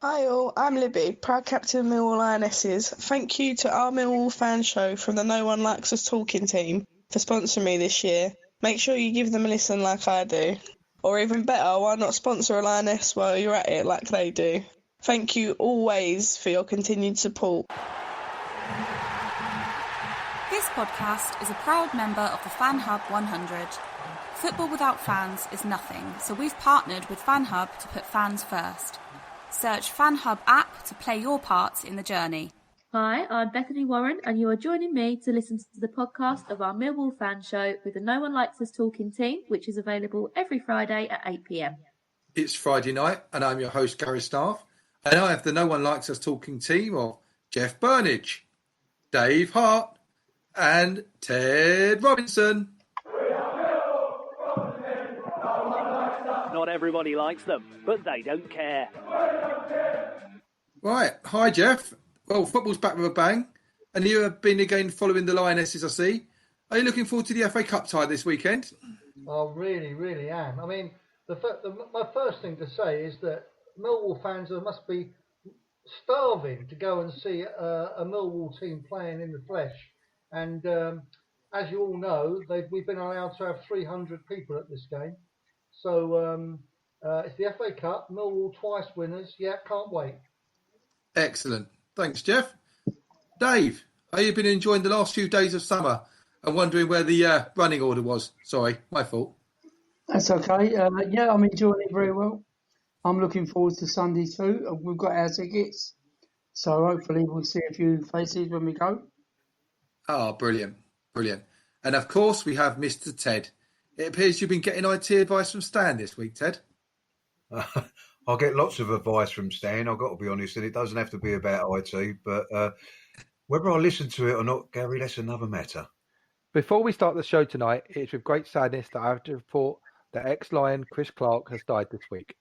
Hi all, I'm Libby, proud captain of Millwall Lionesses. Thank you to our Millwall fan show from the No One Likes Us Talking team for sponsoring me this year. Make sure you give them a listen like I do. Or even better, why not sponsor a Lioness while you're at it like they do? Thank you always for your continued support. This podcast is a proud member of the Fan Hub 100. Football without fans is nothing, so we've partnered with Fan Hub to put fans first. Search Fan Hub app to play your part in the journey. Hi, I'm Bethany Warren, and you are joining me to listen to the podcast of our Millwall fan show with the No One Likes Us Talking team, which is available every Friday at 8 p.m. It's Friday night, and I'm your host, Gary Staff, and I have the No One Likes Us Talking team of Jeff Burnage, Dave Hart, and Ted Robinson. Not everybody likes them, but they don't care. Right, hi Jeff. Well, football's back with a bang, and you have been again following the Lionesses, I see. Are you looking forward to the FA Cup tie this weekend? I really, really am. I mean, my first thing to say is that Millwall fans must be starving to go and see a Millwall team playing in the flesh. And as you all know, we've been allowed to have 300 people at this game. So it's the FA Cup, Millwall twice winners. Yeah, can't wait. Excellent. Thanks, Jeff. Dave, have you been enjoying the last few days of summer and wondering where the running order was? Sorry, my fault. That's okay. Yeah, I'm enjoying it very well. I'm looking forward to Sunday too. We've got our tickets, so hopefully we'll see a few faces when we go. Oh, brilliant. Brilliant. And of course, we have Mr. Ted. It appears you've been getting IT advice from Stan this week, Ted. I'll get lots of advice from Stan, I've got to be honest, and it doesn't have to be about IT, but whether I listen to it or not, Gary, that's another matter. Before we start the show tonight, it's with great sadness that I have to report that ex-Lion Chris Clark has died this week.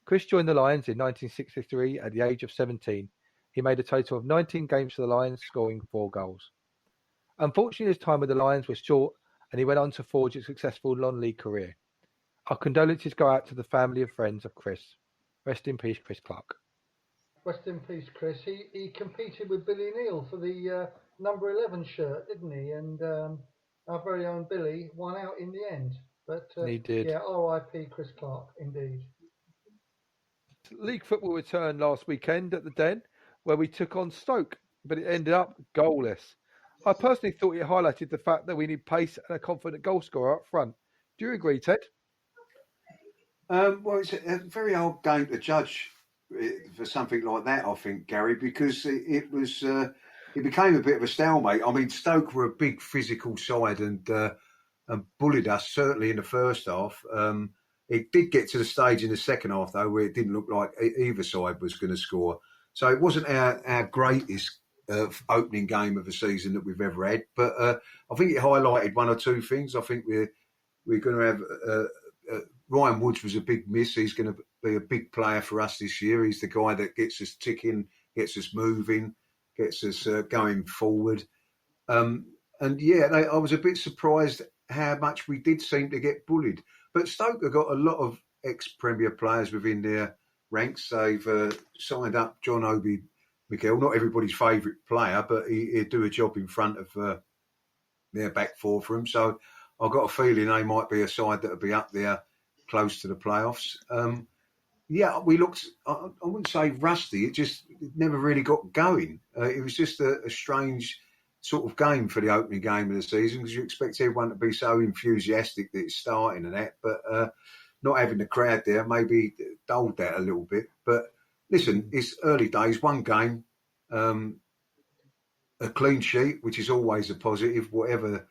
Chris joined the Lions in 1963 at the age of 17. He made a total of 19 games for the Lions, scoring 4 goals. Unfortunately, his time with the Lions was short, and he went on to forge a successful non-league career. Our condolences go out to the family and friends of Chris. Rest in peace, Chris Clark. Rest in peace, Chris. He competed with Billy Neal for the number 11 shirt, didn't he? And our very own Billy won out in the end. But he did. Yeah, R.I.P. Chris Clark, indeed. League football returned last weekend at the Den, where we took on Stoke, but it ended up goalless. I personally thought it highlighted the fact that we need pace and a confident goal scorer up front. Do you agree, Ted? Well, it's a very hard game to judge for something like that, I think, Gary, because it became a bit of a stalemate. I mean, Stoke were a big physical side and bullied us, certainly in the first half. It did get to the stage in the second half, though, where it didn't look like either side was going to score. So it wasn't our greatest opening game of the season that we've ever had. But I think it highlighted one or two things. I think we're going to have... Ryan Woods was a big miss. He's going to be a big player for us this year. He's the guy that gets us ticking, gets us moving, gets us going forward. I was a bit surprised how much we did seem to get bullied. But Stoke have got a lot of ex-Premier players within their ranks. They've signed up John Obi Mikel, not everybody's favourite player, but he'd do a job in front of their back four for them. So I've got a feeling they might be a side that will be up there close to the playoffs. We looked, I wouldn't say rusty, it never really got going. It was just a strange sort of game for the opening game of the season because you expect everyone to be so enthusiastic that it's starting and that, but not having the crowd there maybe dulled that a little bit. But listen, it's early days, one game, a clean sheet, which is always a positive, whatever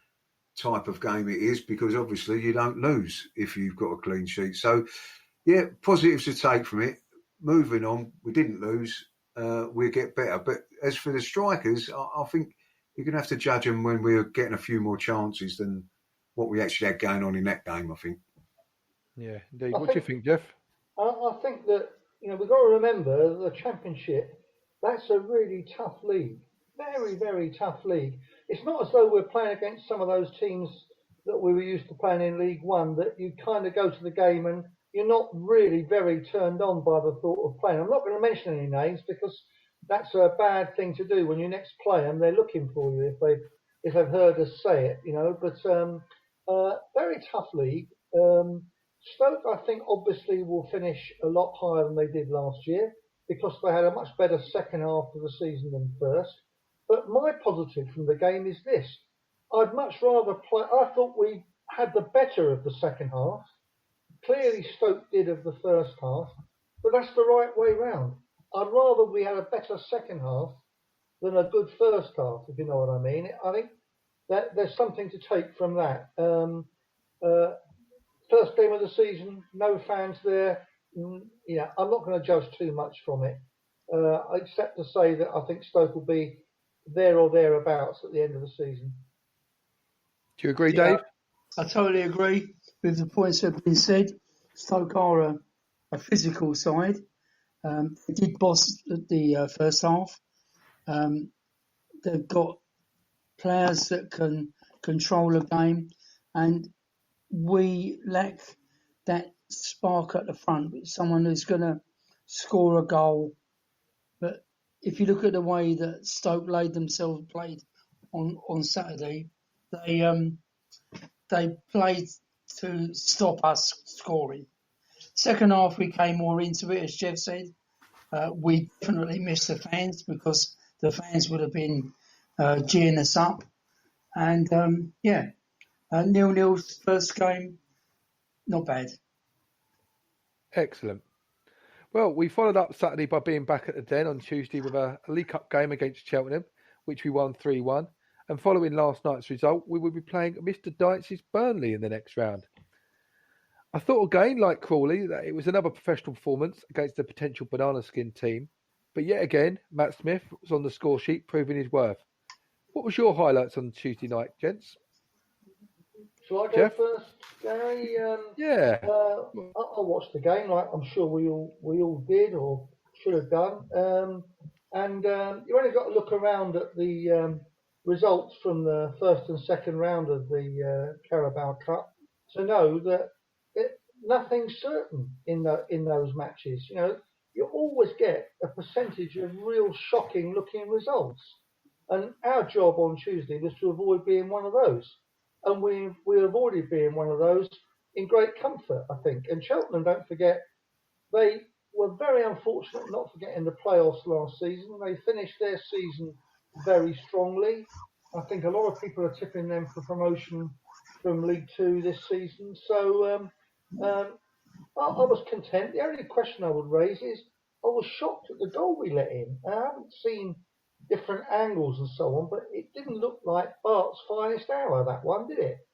type of game it is, because obviously you don't lose if you've got a clean sheet. So, yeah, positives to take from it. Moving on, we didn't lose. We'll get better. But as for the strikers, I think you're going to have to judge them when we're getting a few more chances than what we actually had going on in that game, I think. Yeah, indeed. What do you think, Jeff? I think that, we've got to remember the Championship, that's a really tough league. Very, very tough league. It's not as though we're playing against some of those teams that we were used to playing in League One, that you kind of go to the game and you're not really very turned on by the thought of playing. I'm not going to mention any names because that's a bad thing to do when you next play them. They're looking for you if they've heard us say it, But very tough league. Stoke, I think, obviously will finish a lot higher than they did last year because they had a much better second half of the season than first. But my positive from the game is this. I'd much rather play. I thought we had the better of the second half. Clearly Stoke did of the first half, but that's the right way round. I'd rather we had a better second half than a good first half, if you know what I mean. I think that there's something to take from that. First game of the season, no fans there. I'm not going to judge too much from it, except to say that I think Stoke will be there or thereabouts at the end of the season. Do you agree, Dave? I totally agree with the points that have been said. Stoke are a physical side. They did boss the first half. They've got players that can control a game, and we lack that spark at the front. Someone who's going to score a goal. But if you look at the way that Stoke played on Saturday, they played to stop us scoring. Second half, we came more into it, as Jeff said. We definitely missed the fans because the fans would have been geeing us up. And 0-0 first game, not bad. Excellent. Well, we followed up Saturday by being back at the Den on Tuesday with a League Cup game against Cheltenham, which we won 3-1. And following last night's result, we will be playing Mr. Dykes' Burnley in the next round. I thought again, like Crawley, that it was another professional performance against a potential banana skin team. But yet again, Matt Smith was on the score sheet proving his worth. What was your highlights on Tuesday night, gents? Shall I go Jeff? first, Gary? Yeah. I watched the game, like I'm sure we all did or should have done. You only got to look around at the results from the first and second round of the Carabao Cup to know that nothing's certain in those matches. You always get a percentage of real shocking looking results. And our job on Tuesday was to avoid being one of those. And we avoided being one of those in great comfort, I think. And Cheltenham, don't forget, they were very unfortunate not to get in the playoffs last season. They finished their season very strongly. I think a lot of people are tipping them for promotion from League Two this season. So I was content. The only question I would raise is I was shocked at the goal we let in. I haven't seen different angles and so on, but it didn't look like Bart's finest hour, that one, did it?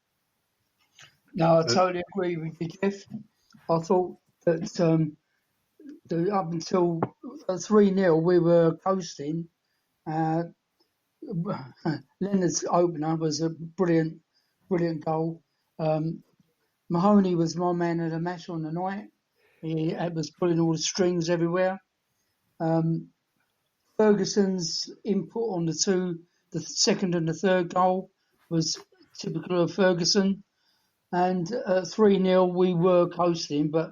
No, I totally agree with you, Jeff. I thought that up until 3-0 we were coasting. Leonard's opener was a brilliant goal. Mahoney was my man of the match on the night. He was pulling all the strings everywhere. Ferguson's input on the second and the third goal was typical of Ferguson. And 3-0 we were coasting, but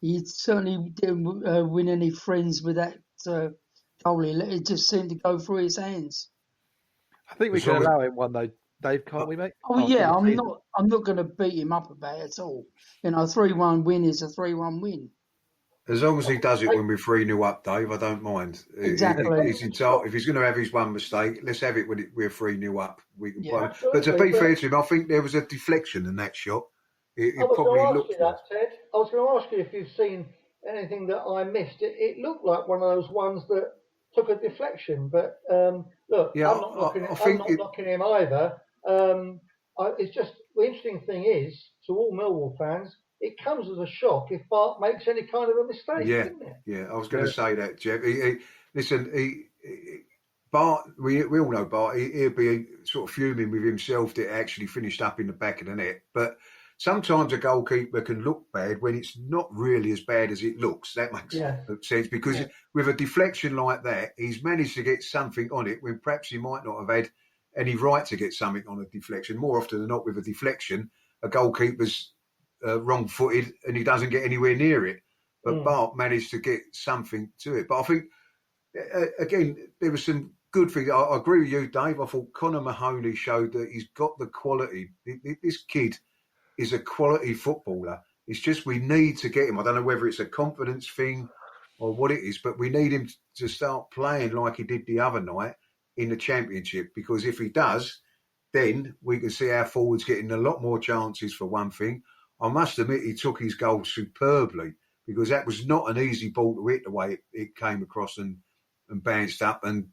he certainly didn't win any friends with that goal. It just seemed to go through his hands. I think we can allow him one though, Dave, can't we, mate? Oh yeah, I'm not going to beat him up about it at all. 3-1 win is a 3-1 win. As long as he does it when we're 3-0 up, Dave, I don't mind. Exactly. He's entitled. If he's going to have his one mistake, let's have it when we're 3-0 up. We can play. Absolutely. But to be fair to him, I think there was a deflection in that shot. It probably looked. I was going to ask you if you've seen anything that I missed. It looked like one of those ones that took a deflection. But look, Yeah, I'm not knocking him either. It's just the interesting thing is, to all Millwall fans, it comes as a shock if Bart makes any kind of a mistake, doesn't it? Yeah, I was going to say that, Jeff. Bart, we all know Bart, he'll be sort of fuming with himself that it actually finished up in the back of the net. But sometimes a goalkeeper can look bad when it's not really as bad as it looks. That makes sense because with a deflection like that, he's managed to get something on it when perhaps he might not have had any right to get something on a deflection. More often than not, with a deflection, a goalkeeper's wrong-footed and he doesn't get anywhere near it. But Bart managed to get something to it. But I think, again, there was some good things. I agree with you, Dave. I thought Conor Mahoney showed that he's got the quality. This kid is a quality footballer. It's just we need to get him. I don't know whether it's a confidence thing or what it is, but we need him to start playing like he did the other night in the Championship, because if he does, then we can see our forwards getting a lot more chances for one thing. I must admit he took his goal superbly, because that was not an easy ball to hit the way it came across and bounced up, and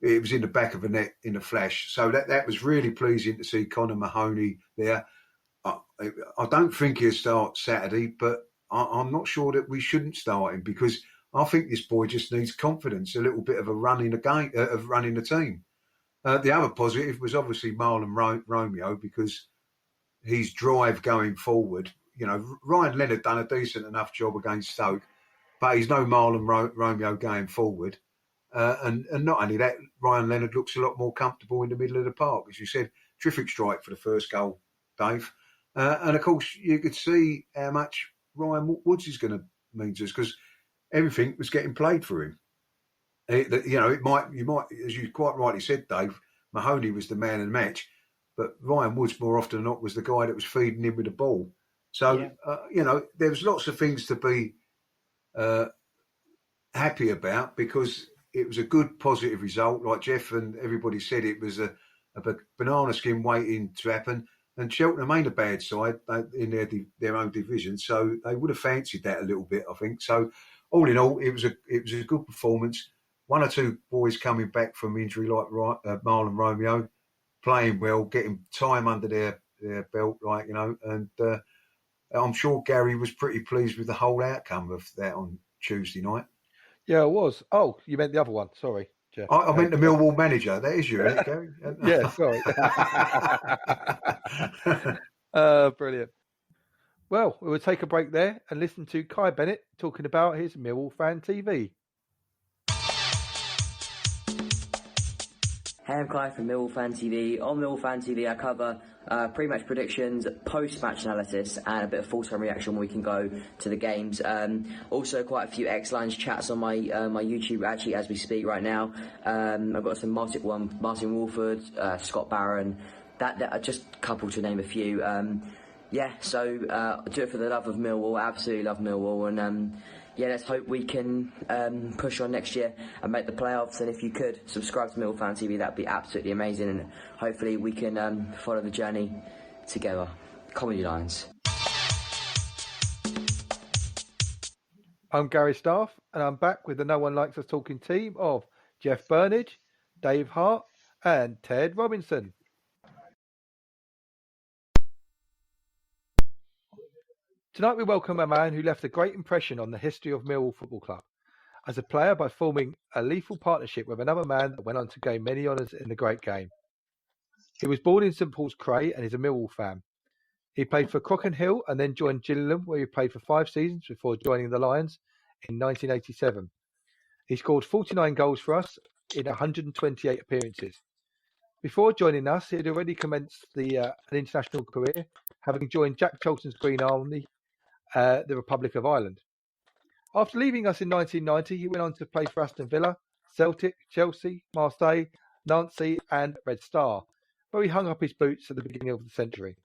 it was in the back of the net in a flash. So that was really pleasing to see Conor Mahoney there. I don't think he'll start Saturday, but I'm not sure that we shouldn't start him, because I think this boy just needs confidence, a little bit of a run in the game, of running the team. The other positive was obviously Marlon Romeo, because his drive going forward. You know, Ryan Leonard done a decent enough job against Stoke, but he's no Marlon Romeo going forward. And not only that, Ryan Leonard looks a lot more comfortable in the middle of the park. As you said, terrific strike for the first goal, Dave. And of course, you could see how much Ryan Woods is going to mean to us, because everything was getting played for him. You might, as you quite rightly said, Dave, Mahoney was the man of the match, but Ryan Woods more often than not was the guy that was feeding him with the ball. So, there was lots of things to be happy about, because it was a good, positive result. Like Jeff and everybody said, it was a banana skin waiting to happen. And Cheltenham ain't a bad side in their own division, so they would have fancied that a little bit, I think. So, all in all, it was a good performance. One or two boys coming back from injury, like Marlon Romeo, playing well, getting time under their belt, and I'm sure Gary was pretty pleased with the whole outcome of that on Tuesday night. Yeah, it was. Oh, you meant the other one. Sorry, Jeff. I meant the Millwall manager. That is you, isn't it, Gary? Yeah, sorry. Brilliant. Well, we will take a break there and listen to Kai Bennett talking about his Millwall Fan TV. Hey, I'm Kai from Millwall Fan TV. On Millwall Fan TV, I cover pre-match predictions, post-match analysis, and a bit of full-time reaction when we can go to the games. Also, quite a few X-Lines chats on my YouTube, actually, as we speak right now. I've got some Martin Wolford, Scott Barron, that are just a couple to name a few. So do it for the love of Millwall. Absolutely love Millwall, and let's hope we can push on next year and make the playoffs. And if you could subscribe to Millwall Fan TV, that'd be absolutely amazing. And hopefully we can follow the journey together. Comedy lines. I'm Gary Staff, and I'm back with the No One Likes Us Talking team of Jeff Burnage, Dave Hart, and Ted Robinson. Tonight we welcome a man who left a great impression on the history of Millwall Football Club as a player by forming a lethal partnership with another man that went on to gain many honours in the great game. He was born in St Paul's Cray and is a Millwall fan. He played for Crockenhill and then joined Gillingham, where he played for 5 seasons before joining the Lions in 1987. He scored 49 goals for us in 128 appearances. Before joining us, he had already commenced an international career, having joined Jack Charlton's Green Army, the Republic of Ireland. After leaving us in 1990, he went on to play for Aston Villa, Celtic, Chelsea, Marseille, Nancy and Red Star, where he hung up his boots at the beginning of the century.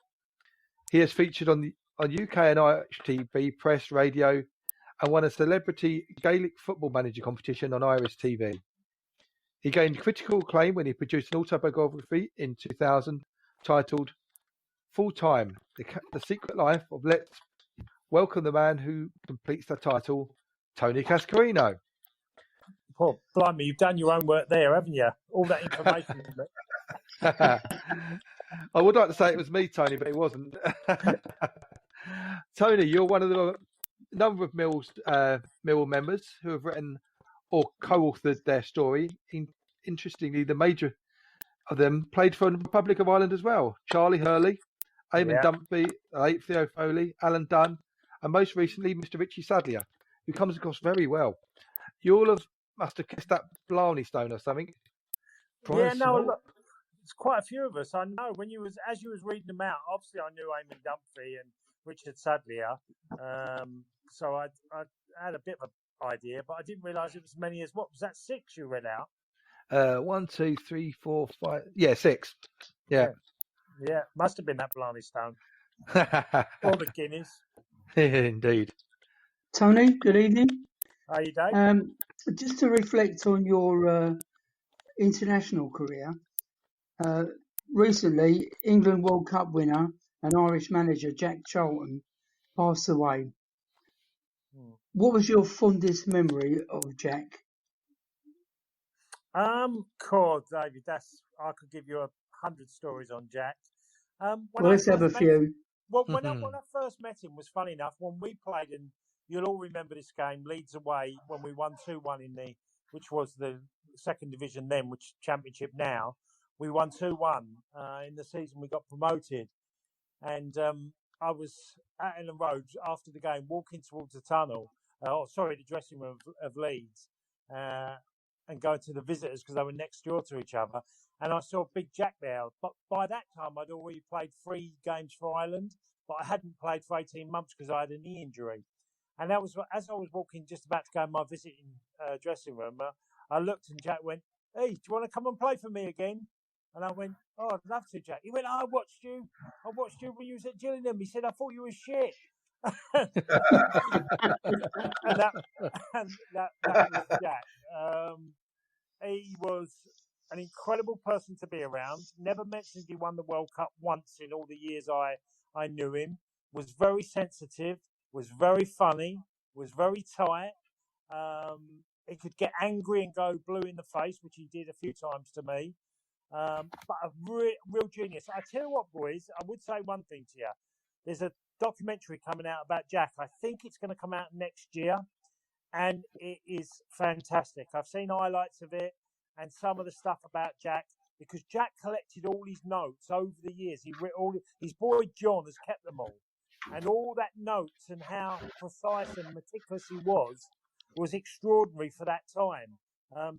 He has featured on UK and Irish TV, press, radio, and won a celebrity Gaelic football manager competition on Irish TV. He gained critical acclaim when he produced an autobiography in 2000 titled Full Time, The Secret Life of Let's Welcome the man who completes the title, Tony Cascarino. Oh, blimey, you've done your own work there, haven't you? All that information. I would like to say it was me, Tony, but it wasn't. Tony, you're one of the number of Millwall members who have written or co-authored their story. Interestingly, the major of them played for the Republic of Ireland as well. Charlie Hurley, Eamon Dunphy, late Theo Foley, Alan Dunn, and most recently, Mr. Richie Sadlier, who comes across very well. You all must have kissed that Blarney Stone or something. Look, it's quite a few of us. I know as you was reading them out. Obviously, I knew Eamon Dunphy and Richard Sadlier. So I had a bit of an idea, but I didn't realise it was as many as, what was that, 6 you read out? 1, 2, 3, 4, 5. Yeah, 6. Yeah. Yeah, must have been that Blarney Stone. Or the Guinness. Indeed. Tony, good evening. How you doing? Just to reflect on your international career, recently England World Cup winner and Irish manager Jack Charlton passed away. What was your fondest memory of Jack? Cool, David. I could give you 100 stories on Jack. Well, let's have a few. When I first met him, was funny enough, when we played, and you'll all remember this game, Leeds away, when we won 2-1 which was the second division then, which is championship now. We won 2-1 in the season we got promoted. And I was out in the road after the game, walking towards the tunnel, the dressing room of Leeds, and going to the visitors because they were next door to each other. And I saw Big Jack there. But by that time, I'd already played 3 games for Ireland, but I hadn't played for 18 months because I had a knee injury. And that was as I was walking, just about to go in my visiting dressing room, I looked and Jack went, "Hey, do you want to come and play for me again?" And I went, "Oh, I'd love to, Jack." He went, "I watched you when you was at Gillingham." He said, "I thought you were shit." and that was Jack. He was an incredible person to be around. Never mentioned he won the World Cup once in all the years I knew him. Was very sensitive. Was very funny. Was very tight. He could get angry and go blue in the face, which he did a few times to me. But a real genius. I tell you what, boys, I would say one thing to you. There's a documentary coming out about Jack. I think it's going to come out next year, and it is fantastic. I've seen highlights of it and some of the stuff about Jack, because Jack collected all his notes over the years. His boy John has kept them all, and all that notes and how precise and meticulous he was extraordinary for that time.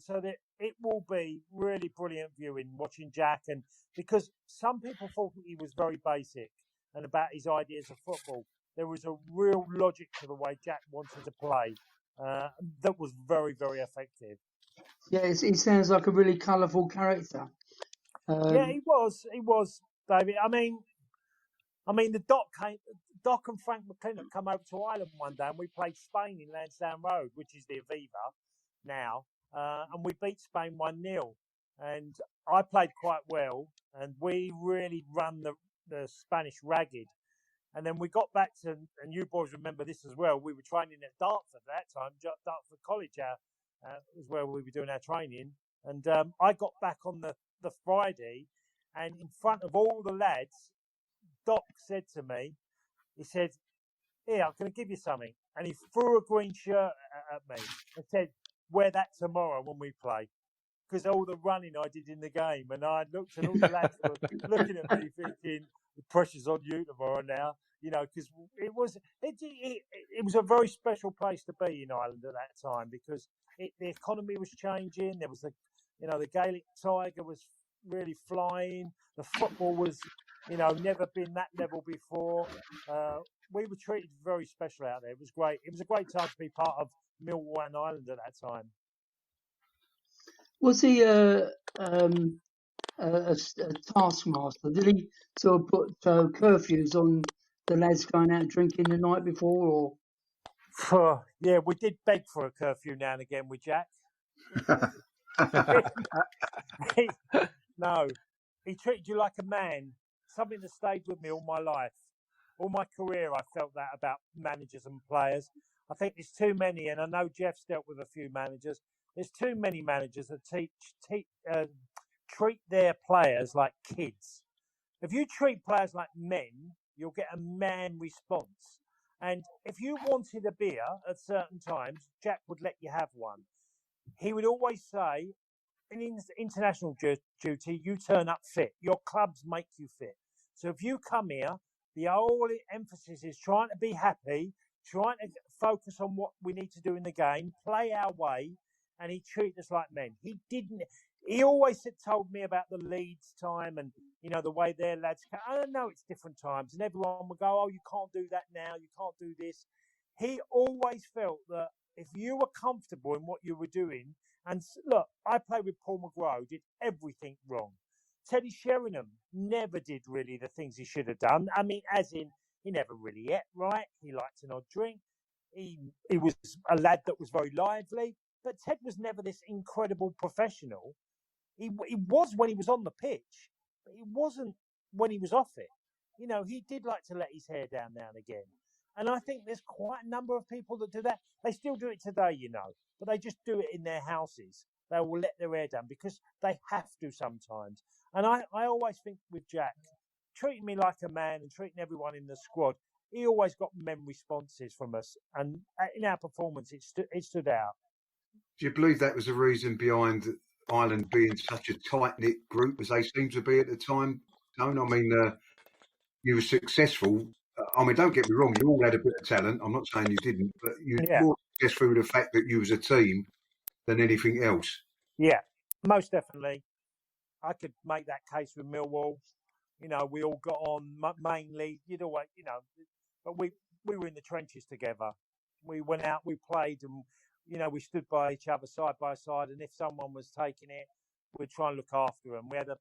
So that it will be really brilliant viewing, watching Jack, and because some people thought he was very basic and about his ideas of football, there was a real logic to the way Jack wanted to play that was very, very effective. Yeah, he sounds like a really colourful character. Yeah, he was, David. I mean, the Doc and Frank McClintock come over to Ireland one day, and we played Spain in Lansdowne Road, which is the Aviva now. And we beat Spain 1-0, and I played quite well, and we really run the Spanish ragged. And then we got back to, and you boys remember this as well, we were training at Dartford at that time. Dartford College was where we were doing our training. And I got back on the Friday, and in front of all the lads, Doc said to me, he said, "Here, I'm going to give you something." And he threw a green shirt at me and said, "Wear that tomorrow when we play." Because all the running I did in the game, and I looked, and all the lads were looking at me thinking, "The pressure's on you tomorrow now," because it was a very special place to be in Ireland at that time, because the economy was changing. There was the Gaelic Tiger was really flying. The football was, never been that level before. We were treated very special out there. It was great. It was a great time to be part of MILLWALL and Ireland at that time. Was he a taskmaster? Did he sort of put curfews on the lads going out drinking the night before, or? Yeah, we did beg for a curfew now and again with Jack. No, he treated you like a man. Something that stayed with me all my life. All my career, I felt that about managers and players. I think there's too many, and I know Jeff's dealt with a few managers. There's too many managers that treat their players like kids. If you treat players like men, you'll get a man response. And if you wanted a beer at certain times, Jack would let you have one. He would always say, in international duty, you turn up fit. Your clubs make you fit. So if you come here, the whole emphasis is trying to be happy, trying to focus on what we need to do in the game, play our way, and he treated us like men. He didn't. He always told me about the Leeds time and, the way their lads. I know it's different times, and everyone would go, "Oh, you can't do that now. You can't do this." He always felt that if you were comfortable in what you were doing, and look, I played with Paul McGraw, did everything wrong. Teddy Sheringham never did really the things he should have done. I mean, as in, he never really ate right. He liked an odd drink. He was a lad that was very lively, but Ted was never this incredible professional. He was when he was on the pitch, but he wasn't when he was off it. He did like to let his hair down now and again. And I think there's quite a number of people that do that. They still do it today, but they just do it in their houses. They will let their hair down because they have to sometimes. And I always think with Jack, treating me like a man and treating everyone in the squad, he always got men responses from us. And in our performance, it stood out. Do you believe that was the reason behind Ireland being such a tight-knit group as they seemed to be at the time? Tone? I mean, you were successful. I mean, don't get me wrong, you all had a bit of talent. I'm not saying you didn't, but you more successful with the fact that you was a team than anything else. Yeah, most definitely. I could make that case with Millwall. We all got on mainly. You'd always, but we were in the trenches together. We went out, we played, and we stood by each other side by side. And if someone was taking it, we'd try and look after them. We had a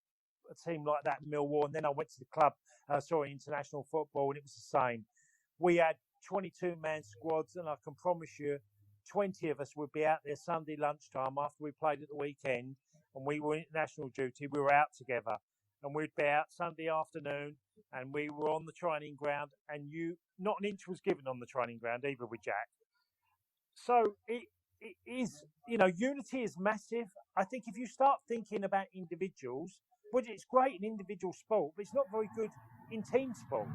team like that in Millwall, and then I went to the club, international football, and it was the same. We had 22-man squads, and I can promise you, 20 of us would be out there Sunday lunchtime after we played at the weekend, and we were international duty. We were out together, and we'd be out Sunday afternoon, and we were on the training ground, and not an inch was given on the training ground either with Jack. So it is, unity is massive. I think if you start thinking about individuals, well, it's great in individual sport, but it's not very good in team sport.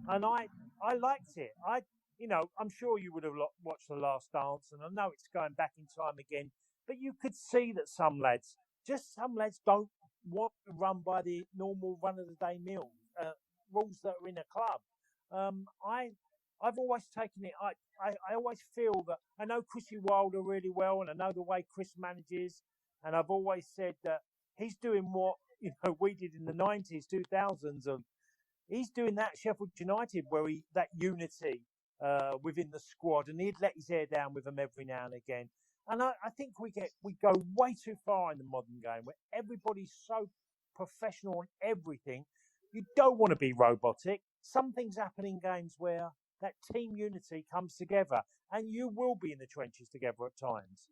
And I liked it. I'm sure you would have watched The Last Dance, and I know it's going back in time again, but you could see that some lads don't want to run by the normal run-of-the-day rules that are in a club. I've always taken it. I always feel that I know Chrissy Wilder really well, and I know the way Chris manages, and I've always said that he's doing what we did in the 90s, 2000s, and he's doing that at Sheffield United, where that unity within the squad, and he'd let his hair down with them every now and again. And I think we go way too far in the modern game, where everybody's so professional on everything. You don't want to be robotic. Some things happen in games where that team unity comes together, and you will be in the trenches together at times.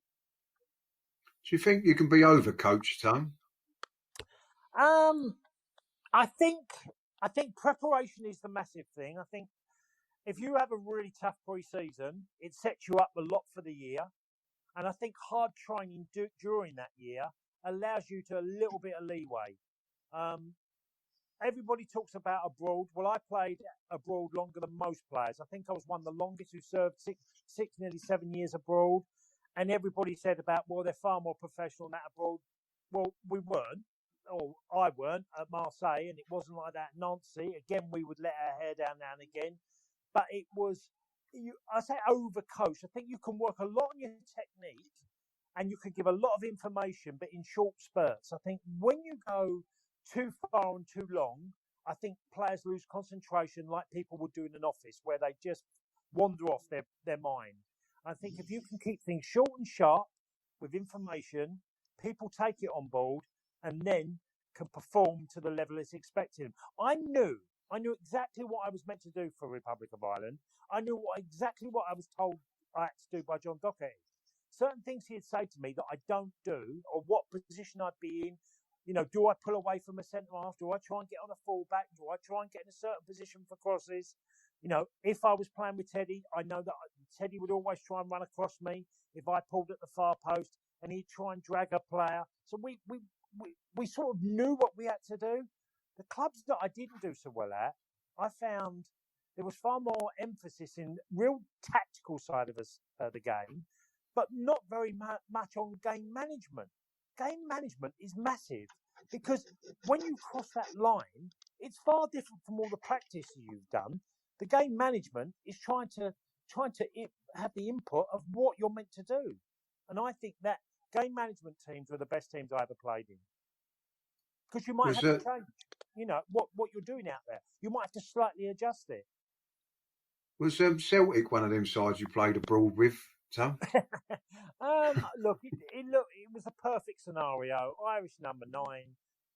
Do you think you can be overcoached, Tone? I think preparation is the massive thing. I think if you have a really tough pre-season, it sets you up a lot for the year. And I think hard training during that year allows you to a little bit of leeway. Everybody talks about abroad. Well, I played abroad longer than most players. I think I was one of the longest who served six, nearly 7 years abroad. And everybody said about, well, they're far more professional than that abroad. Well, we weren't, or I weren't at Marseille, and it wasn't like that at Nancy. Again, we would let our hair down now and again. But it was, I say overcoached. I think you can work a lot on your technique, and you can give a lot of information, but in short spurts. I think when you go too far and too long, I think players lose concentration like people would do in an office where they just wander off their mind. I think if you can keep things short and sharp with information, people take it on board and then can perform to the level it's expected. I knew exactly what I was meant to do for Republic of Ireland. I knew exactly what I was told I had to do by John Docherty. Certain things he'd say to me that I don't do, or what position I'd be in. Do I pull away from a centre half? Do I try and get on a fullback? Do I try and get in a certain position for crosses? If I was playing with Teddy, I know that Teddy would always try and run across me if I pulled at the far post, and he'd try and drag a player. So we sort of knew what we had to do. The clubs that I didn't do so well at, I found there was far more emphasis in real tactical side of the game, but not very much on game management. Game management is massive because when you cross that line, it's far different from all the practice you've done. The game management is trying to have the input of what you're meant to do. And I think that game management teams were the best teams I ever played in. Because you might Was have to change, what you're doing out there. You might have to slightly adjust it. was Celtic one of them sides you played abroad with, Tom? Look, it was a perfect scenario. Irish number 9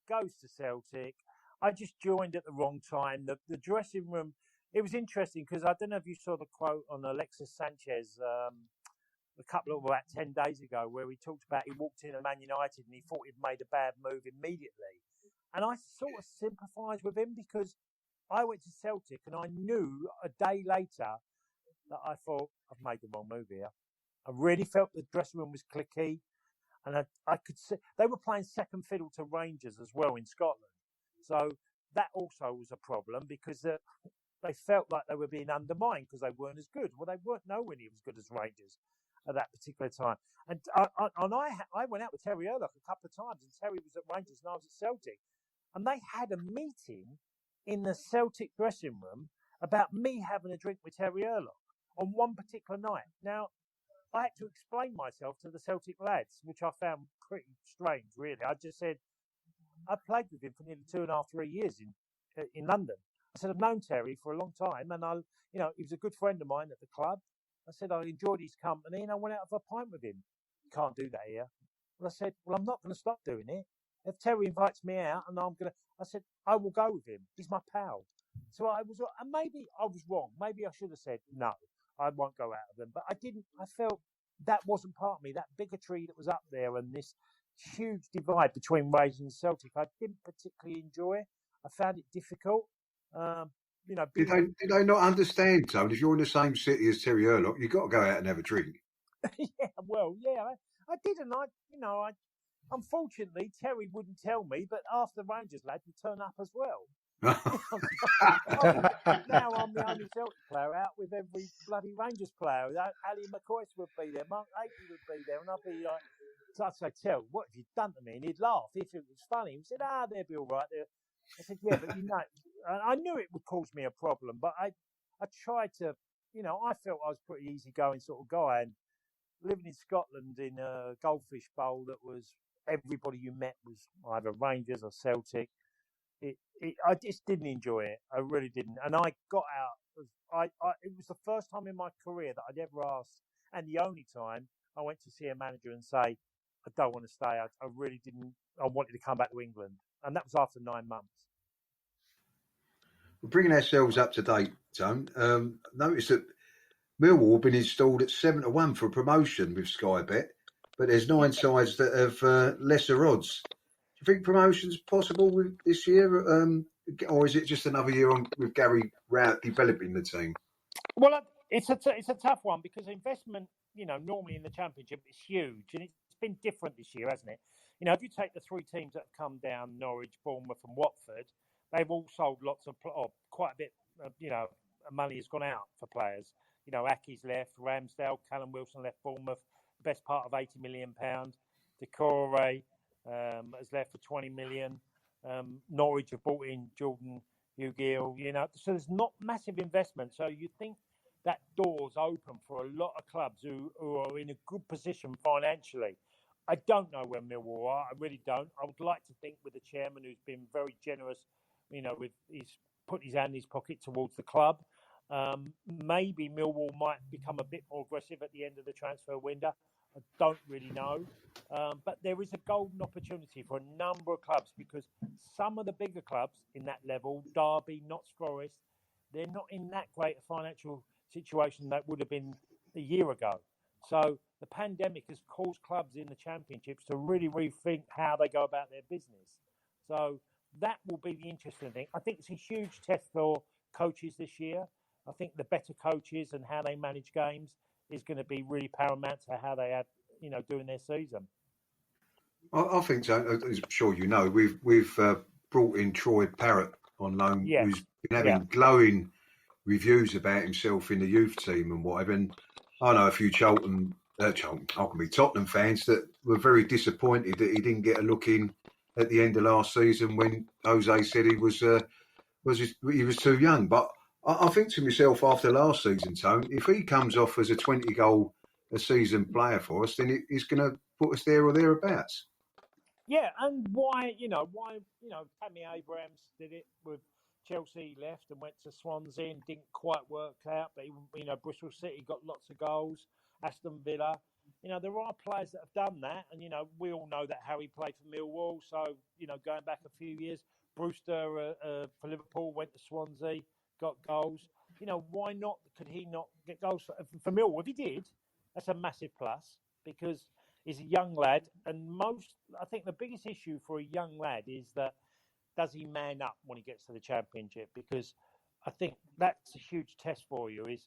goes to Celtic. I just joined at the wrong time. The dressing room, it was interesting because I don't know if you saw the quote on Alexis Sanchez about 10 days ago where he talked about he walked in at Man United and he thought he'd made a bad move immediately. And I sort of sympathised with him because I went to Celtic and I knew a day later that I thought, I've made the wrong move here. I really felt the dressing room was cliquey. And I could see they were playing second fiddle to Rangers as well in Scotland. So that also was a problem because they felt like they were being undermined because they weren't as good. Well, they weren't nowhere near as good as Rangers at that particular time. And I went out with Terry Ehrlich a couple of times, and Terry was at Rangers and I was at Celtic. And they had a meeting in the Celtic dressing room about me having a drink with Terry Ehrlich on one particular night. Now, I had to explain myself to the Celtic lads, which I found pretty strange, really. I just said, I played with him for nearly 2.5, 3 years in London. I said, I've known Terry for a long time, and he was a good friend of mine at the club. I said, I enjoyed his company, and I went out for a pint with him. You can't do that here. Well, I said, well, I'm not going to stop doing it. If Terry invites me out, and I said, I will go with him. He's my pal. So and maybe I was wrong. Maybe I should have said, no, I won't go out with them. But I didn't. I felt that wasn't part of me. That bigotry that was up there and this huge divide between Rangers and Celtic, I didn't particularly enjoy. I found it difficult. Did they not understand, Tony? If you're in the same city as Terry Ehrlich, you've got to go out and have a drink. I did, and unfortunately, Terry wouldn't tell me, but half the Rangers lads would turn up as well. Now I'm the only Celtic player out with every bloody Rangers player. Ali McCoy would be there, Mark Akey would be there, and I'd be like, so I'd say, Tel, what have you done to me? And he'd laugh if it was funny. He said, they'll be all right. I said, yeah, but I knew it would cause me a problem, but I tried to, I felt I was a pretty easygoing sort of guy, and living in Scotland in a goldfish bowl that was everybody you met was either Rangers or Celtic. I just didn't enjoy it. I really didn't. And I got out. It was the first time in my career that I'd ever asked, and the only time I went to see a manager and say, I don't want to stay. I really didn't. I wanted to come back to England. And that was after 9 months. We're bringing ourselves up to date, Tone. Notice that Millwall have been installed at 7-1 for promotion with Sky Bet, but there's 9 sides that have lesser odds. Do you think promotion's possible with this year, or is it just another year on with Gary Rowett developing the team? Well, it's a tough one because investment, normally in the Championship is huge, and it's been different this year, hasn't it? If you take the 3 teams that have come down, Norwich, Bournemouth, and Watford, they've all sold quite a bit. Money has gone out for players. Aki's left, Ramsdale, Callum Wilson left Bournemouth, best part of £80 million. Decore has left for 20 million. Norwich have brought in Jordan Hugill, so there's not massive investment. So you think that door's open for a lot of clubs who are in a good position financially. I don't know where Millwall are. I really don't. I would like to think with the chairman who's been very generous, with he's put his hand in his pocket towards the club. Maybe Millwall might become a bit more aggressive at the end of the transfer window. I don't really know. But there is a golden opportunity for a number of clubs because some of the bigger clubs in that level, Derby, Notts Forest, they're not in that great a financial situation that would have been a year ago. So the pandemic has caused clubs in the Championships to really rethink how they go about their business. So that will be the interesting thing. I think it's a huge test for coaches this year. I think the better coaches and how they manage games is going to be really paramount to how they have, doing their season. I think so. As I'm sure you know, we've brought in Troy Parrott on loan, who's been having glowing reviews about himself in the youth team and whatever. And I know a few Tottenham fans that were very disappointed that he didn't get a look in at the end of last season when Jose said he was too young. But I think to myself after last season, Tone, if he comes off as a 20-goal a seasoned player for us, then he's going to put us there or thereabouts. Yeah, and why Tammy Abrahams did it with Chelsea. He left and went to Swansea and didn't quite work out, but Bristol City got lots of goals. Aston Villa, there are players that have done that, and we all know that Harry played for Millwall. So going back a few years, Brewster for Liverpool went to Swansea, got goals. Why not? Could he not get goals for Millwall? If he did, that's a massive plus because he's a young lad, and I think the biggest issue for a young lad is that does he man up when he gets to the Championship? Because I think that's a huge test for you, is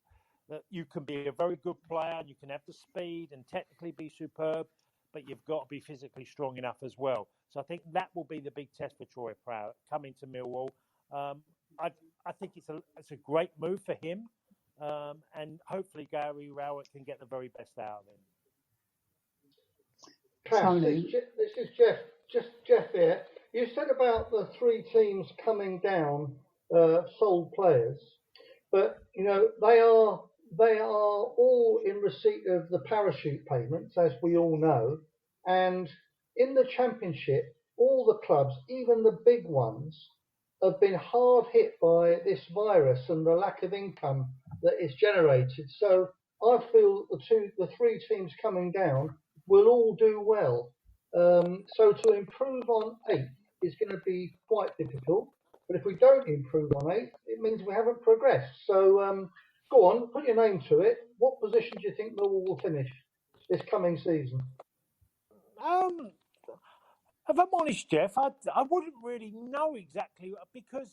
that you can be a very good player and you can have the speed and technically be superb, but you've got to be physically strong enough as well. So I think that will be the big test for Troy Prowett coming to Millwall. I think it's a great move for him, and hopefully Gary Rowett can get the very best out of him. Cass, this is Jeff. Just Jeff here. You said about the three teams coming down, sold players, but they are all in receipt of the parachute payments, as we all know. And in the Championship, all the clubs, even the big ones, have been hard hit by this virus and the lack of income that is generated. So I feel the three teams coming down will all do well. So to improve on 8th is going to be quite difficult. But if we don't improve on 8th, it means we haven't progressed. So go on, put your name to it. What position do you think Millwall will finish this coming season? If I'm honest, Jeff, I wouldn't really know exactly, because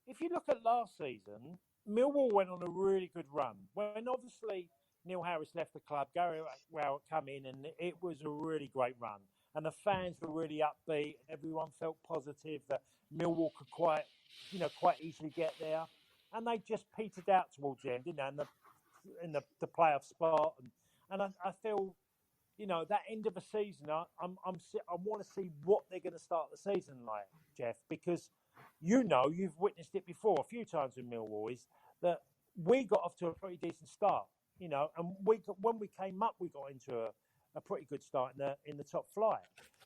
if you look at last season, Millwall went on a really good run. When obviously Neil Harris left the club, Gary Rowett come in, and it was a really great run. And the fans were really upbeat. Everyone felt positive that Millwall could quite easily get there. And they just petered out towards the end, in the playoff spot. And I feel, that end of the season, I want to see what they're going to start the season like, Jeff, because you've witnessed it before a few times in Millwall, is that we got off to a pretty decent start, and when we came up, we got into a pretty good start in the top flight.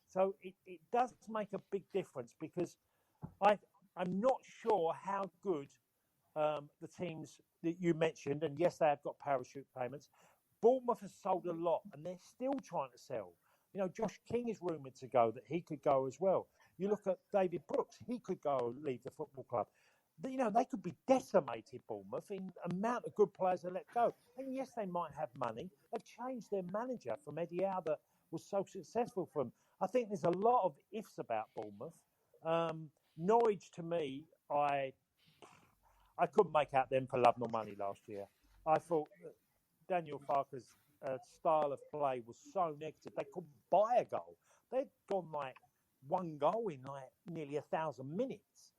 So it does make a big difference, because I'm not sure how good the teams that you mentioned, and yes, they have got parachute payments. Bournemouth has sold a lot, and they're still trying to sell. Josh King is rumoured to go, that he could go as well. You look at David Brooks, he could go and leave the football club. They could be decimated, Bournemouth, in the amount of good players they let go. And yes, they might have money. They've changed their manager from Eddie Howe that was so successful for them. I think there's a lot of ifs about Bournemouth. Norwich, to me, I couldn't make out them for love nor money last year. I thought that Daniel Farker's style of play was so negative. They couldn't buy a goal. They'd gone one goal in nearly 1,000 minutes.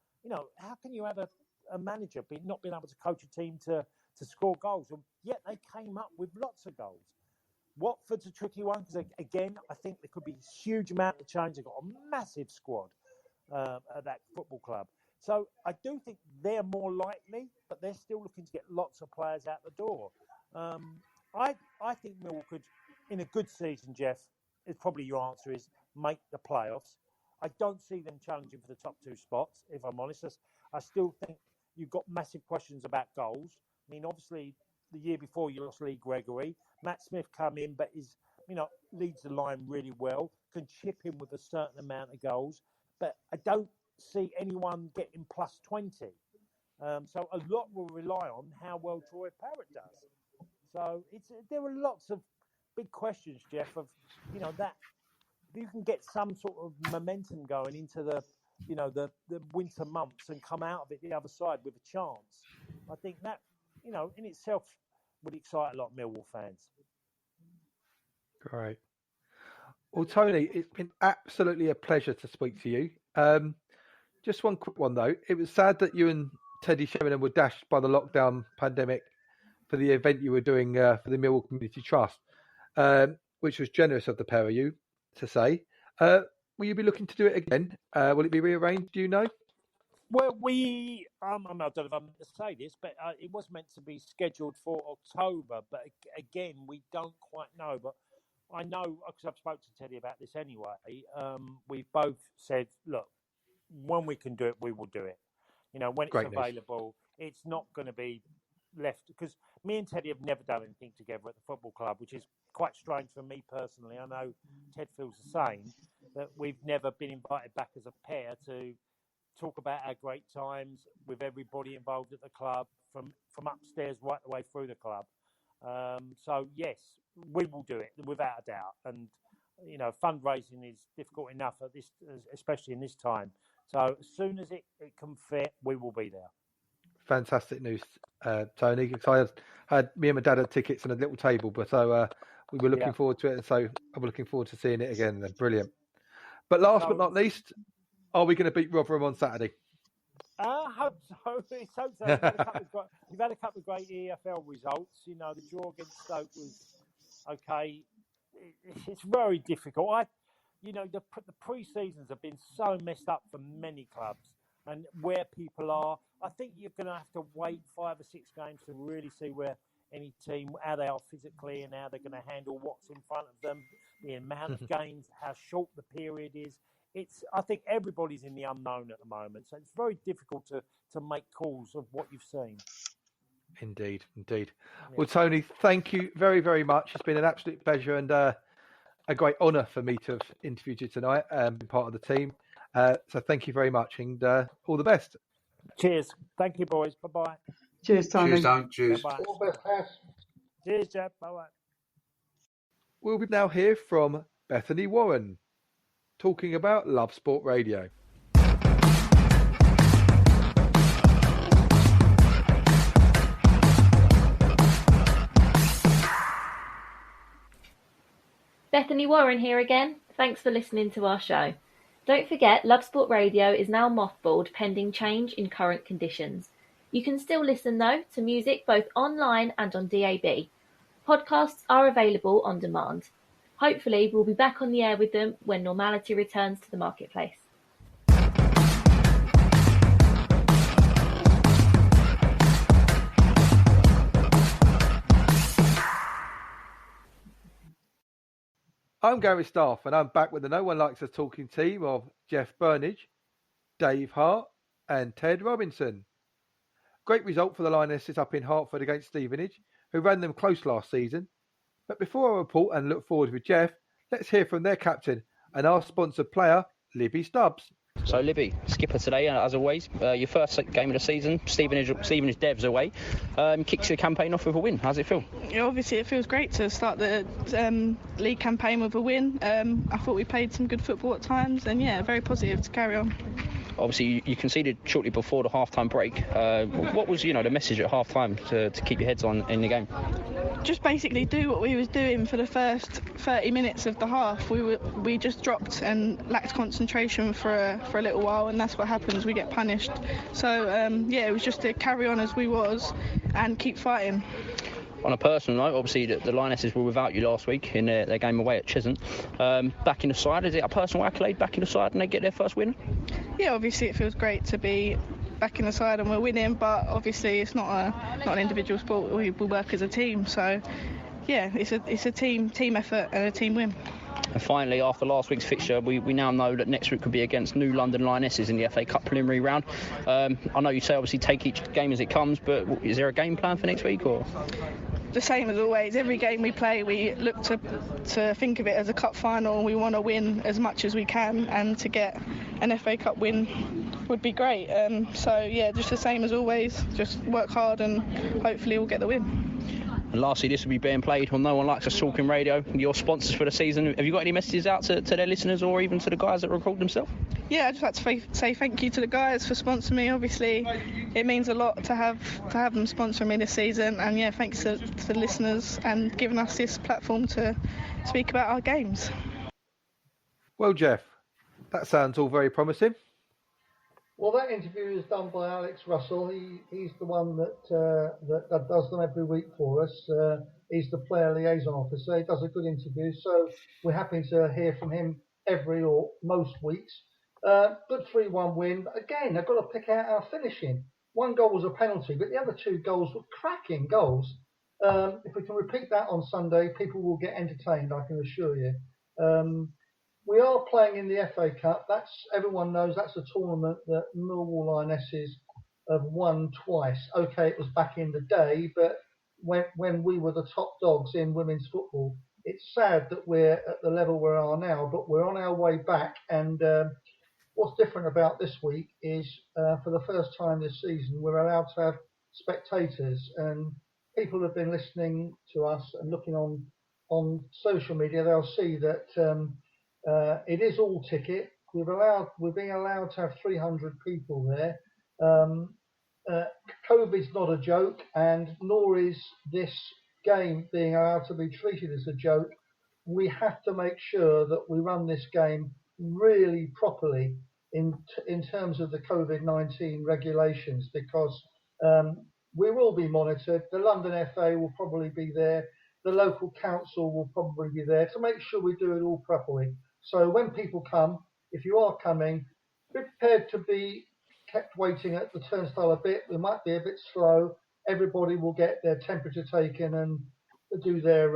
How can you have a manager not being able to coach a team to score goals? And yet they came up with lots of goals. Watford's a tricky one, because again, I think there could be a huge amount of change. They've got a massive squad at that football club. So I do think they're more likely, but they're still looking to get lots of players out the door. I think Millwall could, in a good season, Jeff, is probably your answer, is make the playoffs. I don't see them challenging for the top 2 spots, if I'm honest. I still think you've got massive questions about goals. I mean, obviously, the year before you lost Lee Gregory. Matt Smith come in, but leads the line really well, can chip in with a certain amount of goals. But I don't see anyone getting plus 20. So a lot will rely on how well Troy Prowett does. So there are lots of big questions, Jeff, of, that you can get some sort of momentum going into the winter months and come out of it the other side with a chance. I think that, in itself would excite a lot of Millwall fans. Great. Well, Tony, it's been absolutely a pleasure to speak to you. Just one quick one, though. It was sad that you and Teddy Sheringham were dashed by the lockdown pandemic for the event you were doing for the Millwall Community Trust, which was generous of the pair of you to say. Will you be looking to do it again? Will it be rearranged? Do you know? Well, I don't know if I'm meant to say this, but it was meant to be scheduled for October. But again, we don't quite know. But I know, because I've spoken to Teddy about this anyway. We've both said, look, when we can do it, we will do it. When it's Great news. available, it's not going to be left, because me and Teddy have never done anything together at the football club, which is quite strange for me personally. I know Ted feels the same, that we've never been invited back as a pair to talk about our great times with everybody involved at the club, from upstairs right the way through the club. So yes, we will do it without a doubt. And fundraising is difficult enough at this, especially in this time. So as soon as it can fit, we will be there. Fantastic news, Tony. Because I had me and my dad had tickets and a little table, but so we were looking forward to it, and so I'm looking forward to seeing it again. Then brilliant. But last but not least, are we going to beat Rotherham on Saturday? I hope so. It's so. You've had a couple of great EFL results. The draw against Stoke was okay. It's very difficult. The pre-seasons have been so messed up for many clubs, and where people are. I think you're going to have to wait 5 or 6 games to really see where any team, how they are physically, and how they're going to handle what's in front of them, the amount of games, how short the period is. I think everybody's in the unknown at the moment, so it's very difficult to make calls of what you've seen. Indeed. Yeah. Well, Tony, thank you very, very much. It's been an absolute pleasure and a great honour for me to have interviewed you tonight and been part of the team. So thank you very much, and all the best. Cheers. Thank you, boys. Bye-bye. Cheers, Tony. Cheers, Don. Cheers. Bye-bye. All the best, Hass. Cheers, Jeff. Bye-bye. We'll now hear from Bethany Warren, talking about Love Sport Radio. Bethany Warren here again. Thanks for listening to our show. Don't forget, Love Sport Radio is now mothballed pending change in current conditions. You can still listen though to music both online and on DAB. Podcasts are available on demand. Hopefully we'll be back on the air with them when normality returns to the marketplace. I'm Gary Staff, and I'm back with the No One Likes Us talking team of Jeff Burnage, Dave Hart, and Ted Robinson. Great result for the Lionesses up in Hertford against Stevenage, who ran them close last season. But before I report and look forward with Jeff, let's hear from their captain and our sponsored player, Libby Stubbs. So Libby, skipper today, as always. Your first game of the season, Stevenage Devs away. Kicks your campaign off with a win. How's it feel? Yeah, obviously it feels great to start the league campaign with a win. I thought we played some good football at times, and yeah, very positive to carry on. Obviously, you conceded shortly before the half-time break. What was, the message at half-time to keep your heads on in the game? Just basically do what we was doing for the first 30 minutes of the half. We just dropped and lacked concentration for a little while, and that's what happens. We get punished. So it was just to carry on as we was and keep fighting. On a personal note, obviously the Lionesses were without you last week in their game away at Chisholm. Back in the side, is it a personal accolade back in the side and they get their first win? Yeah, obviously it feels great to be back in the side and we're winning, but obviously it's not an individual sport. We work as a team, so yeah, it's a team effort and a team win. And finally, after last week's fixture, we now know that next week could be against New London Lionesses in the FA Cup preliminary round. I know you say obviously take each game as it comes, but is there a game plan for next week or? The same as always. Every game we play, we look to think of it as a cup final. We want to win as much as we can, and to get an FA Cup win would be great. Just the same as always. Just work hard and hopefully we'll get the win. And lastly, this will be being played on No One Likes Us Talking Radio. Your sponsors for the season. Have you got any messages out to their listeners or even to the guys that record themselves? Yeah, I'd just like to say thank you to the guys for sponsoring me. Obviously, it means a lot to have them sponsor me this season. And yeah, thanks to the listeners and giving us this platform to speak about our games. Well, Jeff, that sounds all very promising. Well, that interview is done by Alex Russell. He's the one that does them every week for us. He's the player liaison officer. He does a good interview, so we're happy to hear from him every or most weeks. Good 3-1 win. But again, I've got to pick out our finishing. One goal was a penalty, but the other 2 goals were cracking goals. If we can repeat that on Sunday, people will get entertained, I can assure you. We are playing in the FA Cup. Everyone knows that's a tournament that Millwall Lionesses have won twice. Okay, it was back in the day, but when we were the top dogs in women's football, it's sad that we're at the level we are now, but we're on our way back. And what's different about this week is for the first time this season, we're allowed to have spectators, and people have been listening to us and looking on social media. They'll see that it is all ticket. We're being allowed to have 300 people there. COVID's not a joke, and nor is this game being allowed to be treated as a joke. We have to make sure that we run this game really properly in terms of the COVID-19 regulations, because we will be monitored. The London FA will probably be there. The local council will probably be there to make sure we do it all properly. So when people come, if you are coming, be prepared to be kept waiting at the turnstile a bit. We might be a bit slow. Everybody will get their temperature taken and do their,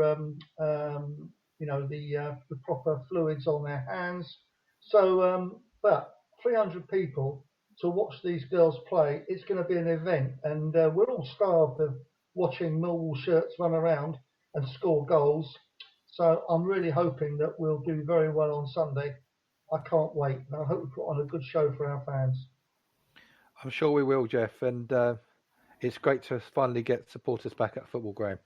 the proper fluids on their hands. So, but 300 people to watch these girls play, it's going to be an event, and we're all starved of watching Millwall shirts run around and score goals. So I'm really hoping that we'll do very well on Sunday. I can't wait, and I hope we put on a good show for our fans. I'm sure we will, Jeff, and it's great to finally get supporters back at football, Graham.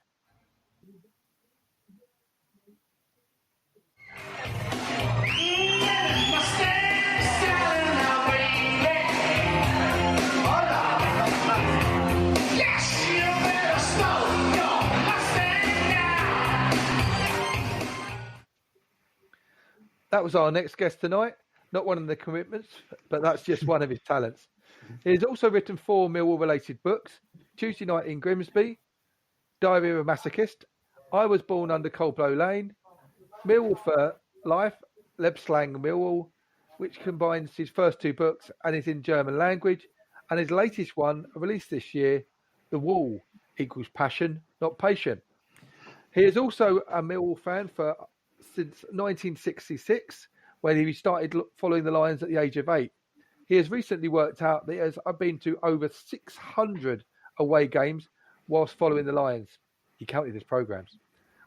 That was our next guest tonight. Not one of the commitments, but that's just one of his talents. He has also written 4 Millwall-related books: Tuesday Night in Grimsby, Diary of a Masochist, I Was Born Under Coldblow Lane, Millwall for Life, Lebenslang Millwall, which combines his first 2 books and is in German language, and his latest one, released this year, The Wall equals Passion, Not Patient. He is also a Millwall fan since 1966, when he started following the Lions at the age of 8. He has recently worked out that he has been to over 600 away games whilst following the Lions. He counted his programmes.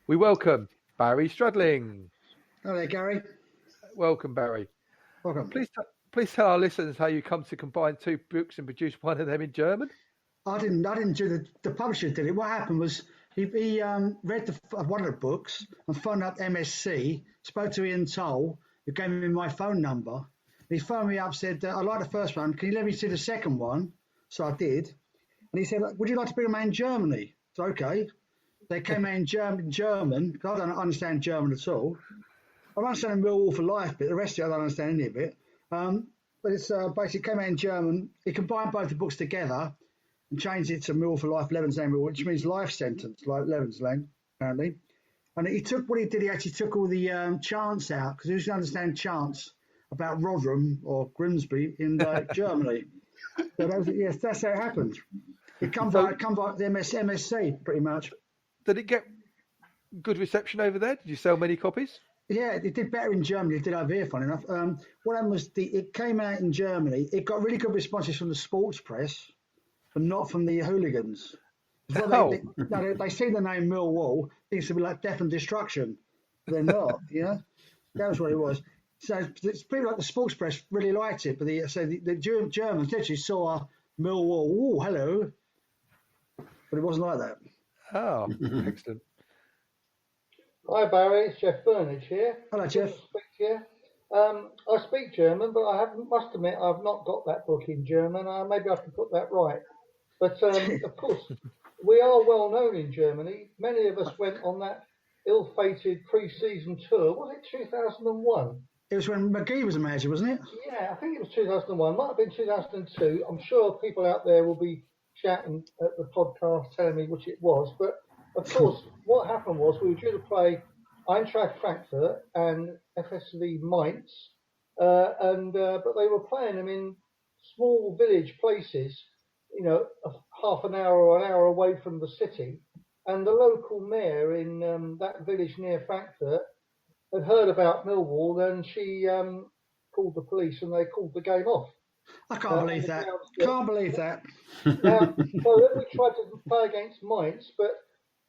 We welcome Barry Stradling. Hello there, Gary. Welcome, Barry. Welcome. Please tell our listeners how you come to combine 2 books and produce one of them in German. I didn't do the publisher did it. What happened was he read one of the books and phoned up MSC, spoke to Ian Toll, who gave me my phone number. He phoned me up, said, I like the first one. Can you let me see the second one? So I did. And he said, would you like to bring them out in Germany? So, okay. They came out in German, because I don't understand German at all. I understand Millwall for Life, but the rest of it I don't understand any of it. But it's basically came out in German. He combined both the books together and changed it to Millwall for Life, Lebenslang Millwall, which means life sentence, like Lebenslang, apparently. And he actually took all the chants out, because he doesn't understand chants about Rotherham or Grimsby in Germany. So that's how it happened. It come by the MSC, pretty much. Did it get good reception over there? Did you sell many copies? Yeah, it did better in Germany. It did over here, funny enough. What happened was it came out in Germany. It got really good responses from the sports press, but not from the hooligans. They see the name Millwall, thinks to be like death and destruction. They're not, you know? That was what it was. So people like the sports press really liked it, but the Germans literally saw Millwall, oh, hello. But it wasn't like that. Oh, excellent. Hi Barry, it's Jeff Burnage here. Hello Jeff. I speak German, but must admit I've not got that book in German. Maybe I can put that right. But of course, we are well known in Germany. Many of us went on that ill-fated pre-season tour. Was it 2001? It was when McGee was a manager, wasn't it? Yeah, I think it was 2001. Might have been 2002. I'm sure people out there will be shouting at the podcast telling me which it was. But of course, what happened was we were due to play Eintracht Frankfurt and FSV Mainz, but they were playing them in small village places, half an hour or an hour away from the city. And the local mayor in that village near Frankfurt had heard about Millwall, and she called the police, and they called the game off. I can't believe that. Can't believe that. Now, so then we tried to play against Mainz, but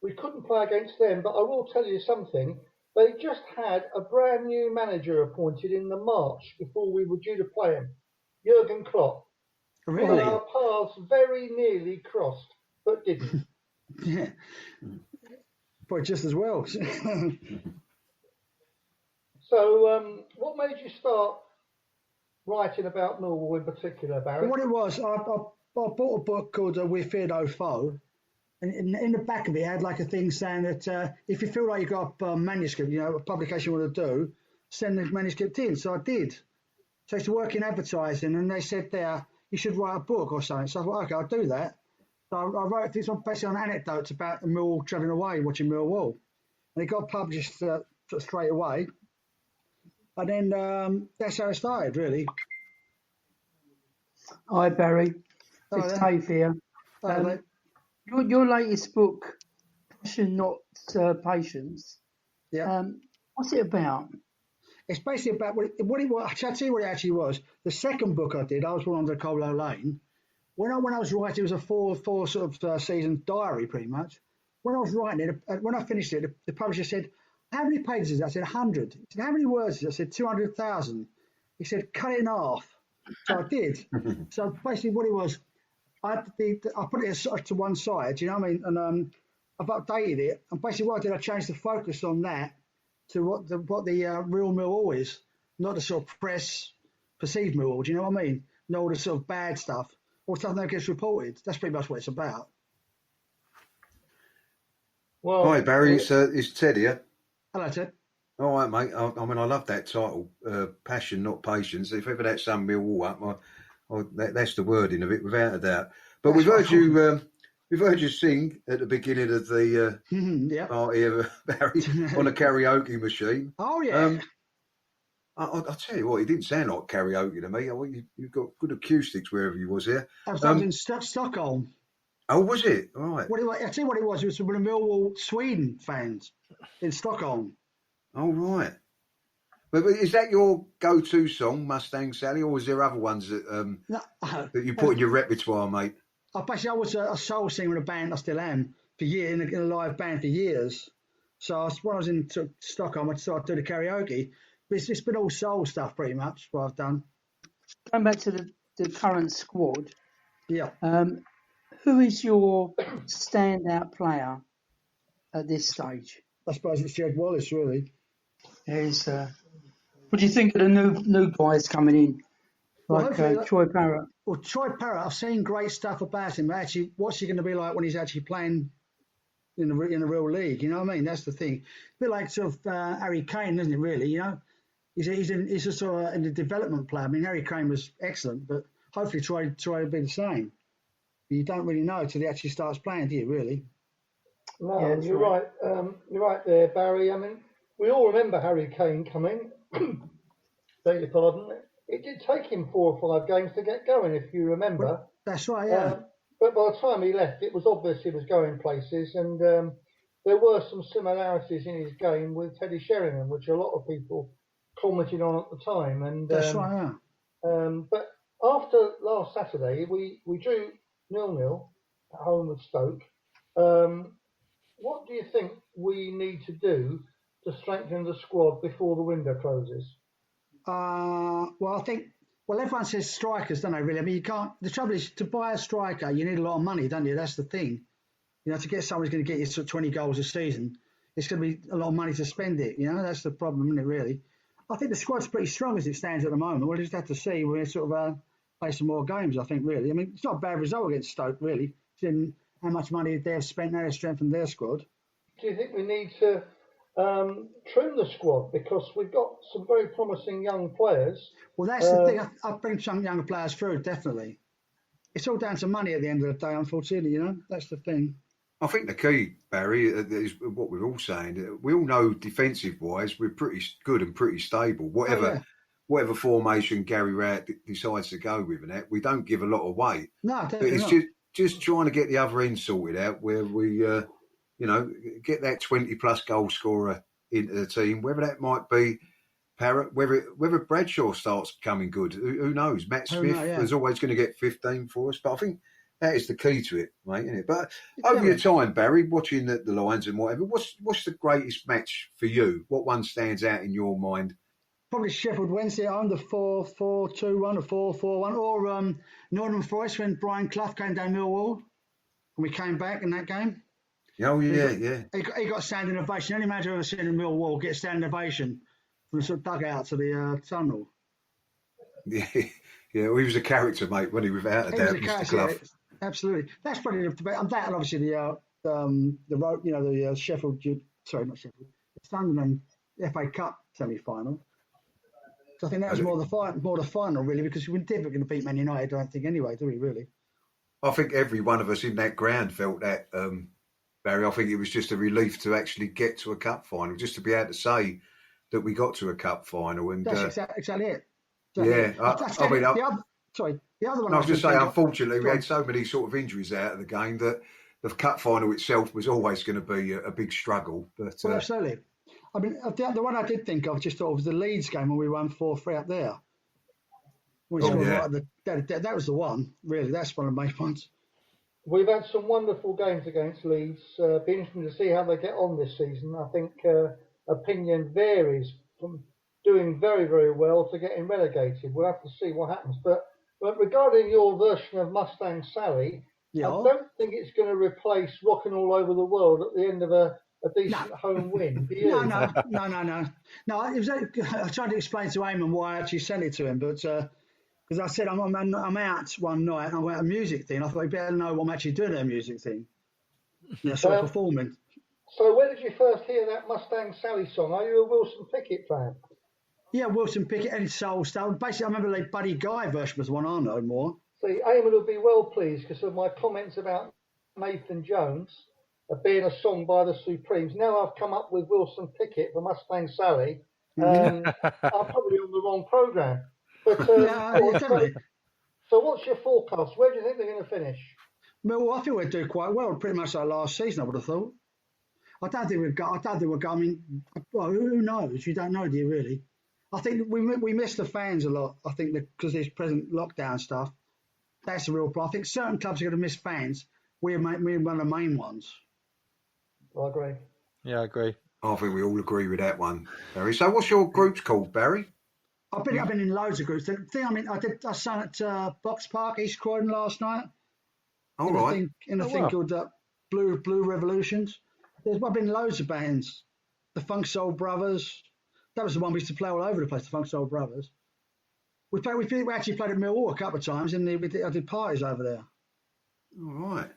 we couldn't play against them. But I will tell you something. They just had a brand new manager appointed in the March before we were due to play him, Jurgen Klopp. Really? Our paths very nearly crossed, but didn't. Yeah. But just as well. So, what made you start writing about Millwall in particular, Barry? What it was, I bought a book called We Fear No Foe, and in the back of it had like a thing saying that if you feel like you've got a manuscript, a publication you want to do, send the manuscript in. So I did. So I used to work in advertising, and they said there, you should write a book or something. So I thought, okay, I'll do that. So I wrote this one basically on anecdotes about the Millwall travelling away, watching Millwall. And it got published straight away. And then that's how it started, really. Hi, Barry. Hello It's there. Dave here. Hello there. Your latest book, Passion Not Patience. Yeah. What's it about? It's basically about what it was. I'll tell you what it actually was. The second book I did, I was one under Colo Lane. When I was writing, it was a four sort of season diary, pretty much. When I was writing it, when I finished it, the publisher said, "How many pages is it?" I said, 100. He said, "How many words is it?" I said, 200,000. He said, "Cut it in half." So I did. So basically what it was, I put it to one side, you know what I mean? And I've updated it. And basically what I did, I changed the focus on that to what the real Millwall is, not the sort of press perceived Millwall. Do you know what I mean? Not all the sort of bad stuff, or stuff that gets reported. That's pretty much what it's about. Well, hi Barry, it's Ted here. Hello, Ted. All right, mate. I mean, I love that title, Passion, Not Patience. If ever that summed Millwall up, that's the wording of it, without a doubt. But we've heard you sing at the beginning of the party of Barry on a karaoke machine. Oh yeah. I'll tell you what, it didn't sound like karaoke to me. You've got good acoustics wherever you was here. I was in Stockholm. Oh, was it? All right. I'll tell you what it was. It was with the Millwall Sweden fans in Stockholm. Oh, right. But is that your go-to song, Mustang Sally, or is there other ones that that you put in your repertoire, mate? I was a soul singer in a band, I still am, for years, in a live band for years. So when I was in Stockholm, I started doing the karaoke. But it's been all soul stuff, pretty much, what I've done. Going back to the current squad, yeah. Who is your standout player at this stage? I suppose it's Jed Wallace, really. What do you think of the new guys coming in, like Troy Parrott? Well, Troy Parrott, I've seen great stuff about him. Actually, what's he going to be like when he's actually playing in the real league? You know what I mean? That's the thing. A bit like sort of Harry Kane, isn't it? Really, you know, he's a sort of in the development player. I mean, Harry Kane was excellent, but hopefully Troy will be the same. You don't really know until he actually starts playing, do you? Really? No, yeah, you're right. You're right there, Barry. I mean, we all remember Harry Kane coming. Beg your pardon. It did take him 4 or 5 games to get going, if you remember. Well, that's right, yeah. But by the time he left, it was obvious he was going places, and there were some similarities in his game with Teddy Sheringham, which a lot of people commented on at the time. And that's right, yeah. But after last Saturday, we drew 0-0 at home with Stoke. What do you think we need to do to strengthen the squad before the window closes? Well, I think, everyone says strikers, don't they, really? I mean, you can't, the trouble is, to buy a striker, you need a lot of money, don't you? That's the thing. You know, to get someone who's going to get you sort of 20 goals a season, it's going to be a lot of money to spend it, you know? That's the problem, isn't it, really? I think the squad's pretty strong as it stands at the moment. We'll just have to see when we sort of play some more games, I think, really. I mean, it's not a bad result against Stoke, really, considering how much money they've spent, how they've strengthened their squad. Do you think we need to trim the squad, because we've got some very promising young players? Well, that's the thing. I'll bring some younger players through, definitely. It's all down to money at the end of the day, unfortunately, you know? That's the thing. I think the key, Barry, is what we're all saying. We all know defensive-wise, we're pretty good and pretty stable. Whatever whatever formation Gary Rowett decides to go with, and that we don't give a lot away. No, But definitely it's not. just trying to get the other end sorted out, where we, get that 20+ goal scorer into the team. Whether that might be Parrott, whether Bradshaw starts becoming good, who knows? Matt Smith is always going to get 15 for us, but I think that is the key to it, mate, isn't it? But over your time, Barry, watching the Lions and whatever, what's the greatest match for you? What one stands out in your mind? Probably Sheffield Wednesday at home, the 4-4-2-1 or 4-4-1, or Nottingham Forest when Brian Clough came down Millwall and we came back in that game. Oh, yeah. He got a standing ovation. Any manager I've ever seen in Millwall get a standing ovation from the sort of dugout to the tunnel. Yeah, well, he was a character, mate, wasn't he? Without a doubt, Mr. Clough. Yeah, absolutely. That's probably the debate. And that, and obviously the road, the Sheffield, not Sheffield, the Sunderland FA Cup semi-final. So I think that was more the final, really, because we weren't going to beat Man United, I don't think, anyway, do we, really? I think every one of us in that ground felt that, Barry. I think it was just a relief to actually get to a cup final, just to be able to say that we got to a cup final. And that's exactly it. The other one. I was just saying, unfortunately, we had so many sort of injuries out of the game that the cup final itself was always going to be a big struggle. But well, absolutely. I mean, the one I did think of, just thought, was the Leeds game when we won 4-3 up there. That was the one, really. That's one of my ones. We've had some wonderful games against Leeds. Be interesting to see how they get on this season. I think opinion varies from doing very, very well to getting relegated. We'll have to see what happens. But regarding your version of Mustang Sally, I don't think it's going to replace Rocking All Over the World at the end of a decent home win. Do you? No. I tried to explain to Eamon why I actually sent it to him, but because I said I'm out one night and I went to a music thing. I thought he'd better know what I'm actually doing at a music thing. Performing. So where did you first hear that Mustang Sally song? Are you a Wilson Pickett fan? Yeah, Wilson Pickett and soul stuff. Basically, I remember the Buddy Guy version was the one I know more. See, Eamon will be well pleased because of my comments about Nathan Jones being a song by the Supremes. Now I've come up with Wilson Pickett for Mustang Sally. I'm probably on the wrong programme. But definitely. So what's your forecast? Where do you think they're going to finish? Well, I think we'll do quite well, pretty much like last season, I would have thought. I don't think we'll go. I mean, well, who knows? You don't know, do you, really? I think we miss the fans a lot. I think because there's present lockdown stuff. That's a real problem. I think certain clubs are going to miss fans. We're one of the main ones. I agree. Yeah, I agree. I think we all agree with that one, Barry. So what's your group's called, Barry? I've been in loads of groups. The thing, I sang at Box Park, East Croydon last night. All right. In a thing called Blue Revolutions. I've been in loads of bands. The Funk Soul Brothers. That was the one we used to play all over the place, the Funk Soul Brothers. We actually played at Millwall a couple of times, and I did parties over there. All right.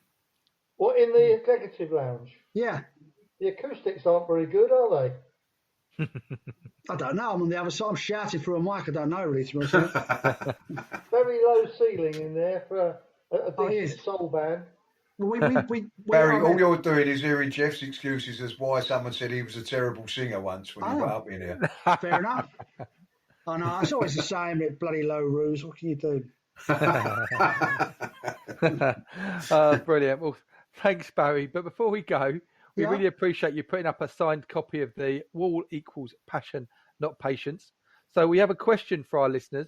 What, in the executive lounge? Yeah. The acoustics aren't very good, are they? I don't know. I'm on the other side. I'm shouting through a mic. I don't know, really, to be honest. Very low ceiling in there for a decent soul band. Barry, all you're doing is hearing Jeff's excuses as why someone said he was a terrible singer once when he got up in here. Fair enough. I know. It's always the same with bloody low roos. What can you do? Brilliant. Well, thanks, Barry. But before we go, we really appreciate you putting up a signed copy of the Wall Equals Passion, Not Patience. So we have a question for our listeners,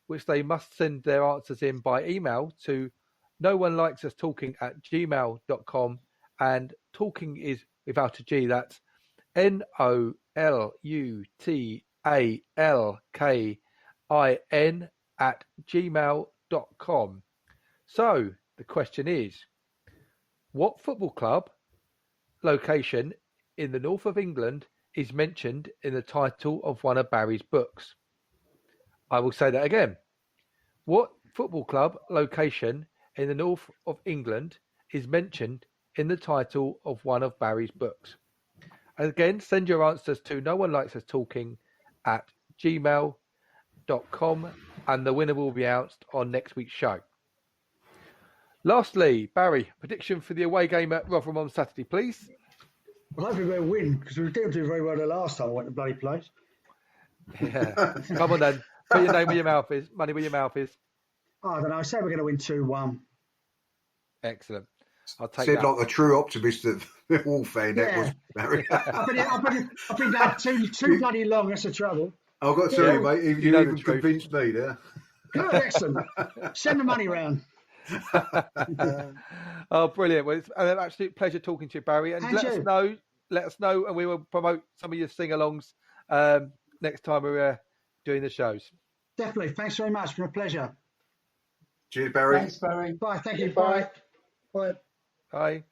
which they must send their answers in by email to noone-likes-us-talking@gmail.com, and talking is without a G. That's NOLUTALKIN@gmail.com. So the question is, what football club location in the north of England is mentioned in the title of one of Barry's books? I will say that again. What football club location in the north of England is mentioned in the title of one of Barry's books? Again, send your answers to noone-likes-us-talking@gmail.com, and the winner will be announced on next week's show. Lastly, Barry, prediction for the away game at Rotherham on Saturday, please. Well, hopefully we'll win, because we didn't do very well the last time I went to bloody place. Yeah. Come on then. Put your name where your mouth is. Money where your mouth is. I don't know. I say we're going to win 2-1. Excellent. I'll take Said that. like a true optimist of Millwall fan. That was Barry. I've been down too bloody long. That's the trouble. I've got to tell you, mate. You know even the truth. convinced me there. Good, excellent. Send the money round. Oh, brilliant! Well, it's an absolute pleasure talking to you, Barry. And let us know, and we will promote some of your sing-alongs next time we're doing the shows. Definitely. Thanks very much. It's been a pleasure. Cheers, Barry. Thanks, Barry. Bye. Thank you. Bye. Bye. Bye.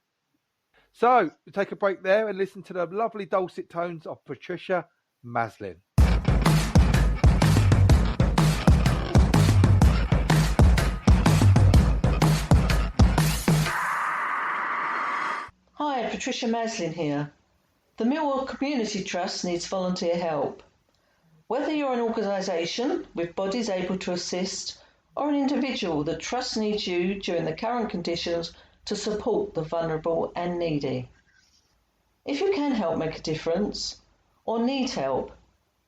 So, we'll take a break there and listen to the lovely dulcet tones of Patricia Maslin. Hi, Patricia Maslin here. The Millwall Community Trust needs volunteer help. Whether you're an organisation with bodies able to assist or an individual, the Trust needs you during the current conditions to support the vulnerable and needy. If you can help make a difference or need help,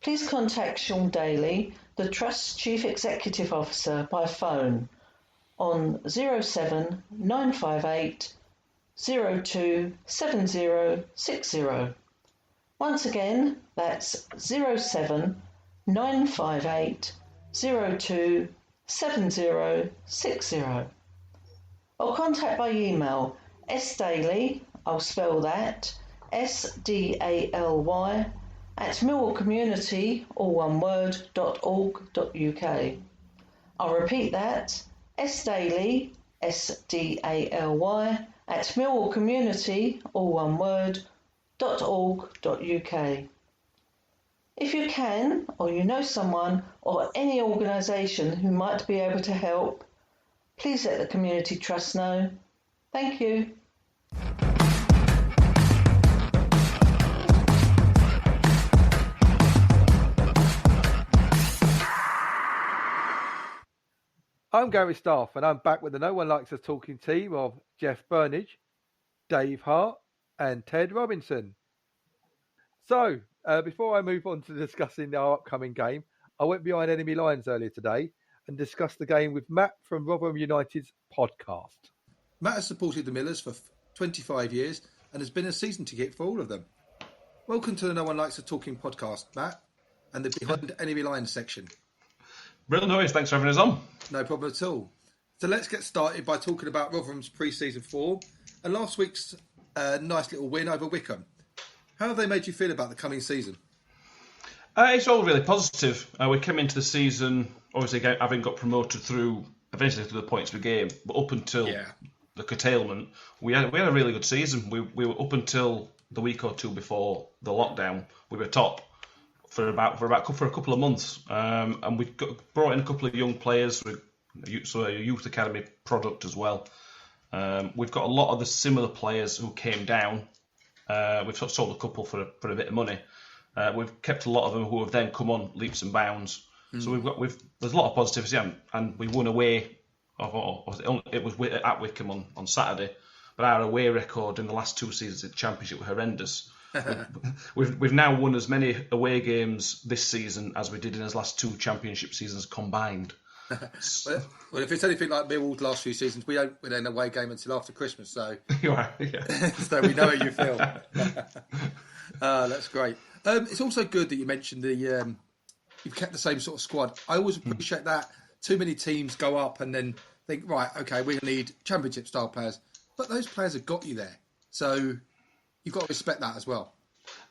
please contact Sean Daly, the Trust's Chief Executive Officer, by phone on 07958 027060. Once again, that's 07958 027060. Or contact by email sdaly, I'll spell that, SDALY, at millwallcommunity, all one word, .org.uk. I'll repeat that, sdaly, SDALY, at millwallcommunity, all one word, .org.uk. If you can, or you know someone or any organisation who might be able to help, please let the Community Trust know. Thank you. I'm Gary Staff, and I'm back with the No One Likes Us talking team of Jeff Burnage, Dave Hart, and Ted Robinson. So, before I move on to discussing our upcoming game, I went behind enemy lines earlier today and discussed the game with Matt from Rotherham United's podcast. Matt has supported the Millers for 25 years and has been a season ticket for all of them. Welcome to the No One Likes Us Talking podcast, Matt, and the Behind Enemy Lines section. Brilliant, noise. Thanks for having us on. No problem at all. So let's get started by talking about Rotherham's pre-season form and last week's nice little win over Wickham. How have they made you feel about the coming season? It's all really positive. We came into the season, obviously, having got promoted through eventually through the points per game, but up until the curtailment, we had a really good season. We were up until the week or two before the lockdown, we were top for a couple of months, and we brought in a couple of young players, so a youth academy product as well. We've got a lot of the similar players who came down. We've sold a couple for a bit of money. We've kept a lot of them who have then come on leaps and bounds. So there's a lot of positivity, and we won away. It was at Wickham on Saturday, but our away record in the last two seasons at the Championship were horrendous. We've now won as many away games this season as we did in his last two Championship seasons combined. Well, if it's anything like Millwall's last few seasons, we don't win an away game until after Christmas, so so we know how you feel. That's great. It's also good that you mentioned you've kept the same sort of squad. I always appreciate that. Too many teams go up and then think, right, okay, we need Championship style players, but those players have got you there, so you've got to respect that as well.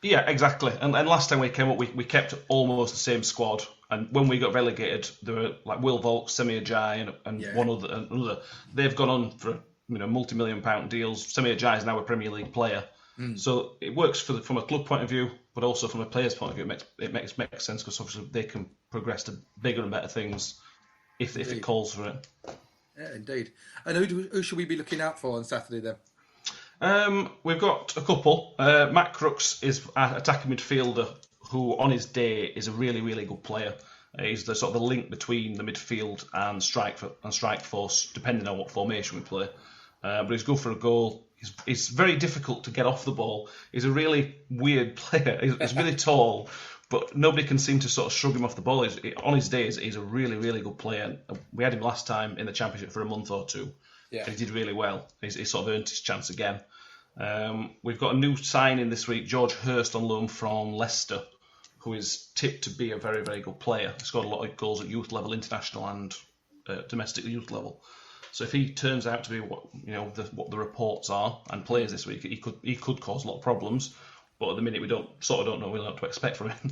Yeah, exactly. And last time we came up, we kept almost the same squad. And when we got relegated, there were like Will Volk, Semi Ajayi, and one other. They've gone on for multi-million-pound deals. Semi Ajayi is now a Premier League player, so it works from a club point of view, but also from a player's point of view. It makes sense because obviously they can progress to bigger and better things if it calls for it. Yeah, indeed. And who should we be looking out for on Saturday then? We've got a couple. Matt Crooks is an attacking midfielder who, on his day, is a really, really good player. He's the sort of the link between the midfield and strike force, depending on what formation we play. But he's good for a goal. He's very difficult to get off the ball. He's a really weird player. He's really tall, but nobody can seem to sort of shrug him off the ball. On his days, he's a really, really good player. We had him last time in the Championship for a month or two, and he did really well. He's sort of earned his chance again. We've got a new signing this week, George Hurst on loan from Leicester, who is tipped to be a very, very good player. He scored a lot of goals at youth level, international and domestic youth level. So if he turns out to be what the reports are and plays this week, he could cause a lot of problems. But at the minute we don't know what to expect from him.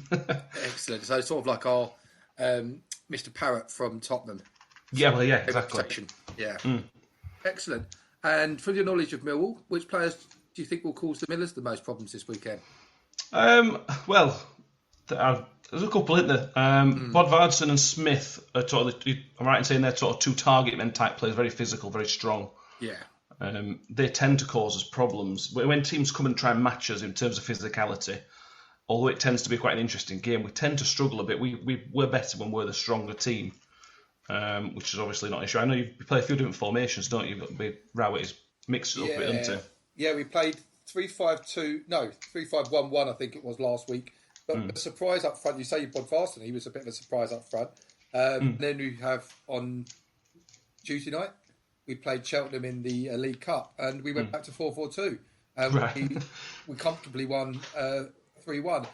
Excellent. So sort of like our Mr. Parrott from Tottenham. Yeah, exactly. Yeah. Excellent. And from your knowledge of Millwall, which players do you think will cause the Millers the most problems this weekend? Well, there's a couple, isn't there? Bodvarsson and Smith are I'm right in saying they're sort of two target men type players, very physical, very strong. Yeah. They tend to cause us problems. When teams come and try and match us in terms of physicality, although it tends to be quite an interesting game, we tend to struggle a bit. We're better when we're the stronger team, which is obviously not an issue. I know you play a few different formations, don't you? Rowett is mixed up a bit, isn't it? Yeah, we played 3-5-1-1, I think it was last week. But a surprise up front, you say Bodvarsson, he was a bit of a surprise up front. Then we have on Tuesday night, we played Cheltenham in the League Cup and we went back to 4-4-2. We comfortably won 3-1.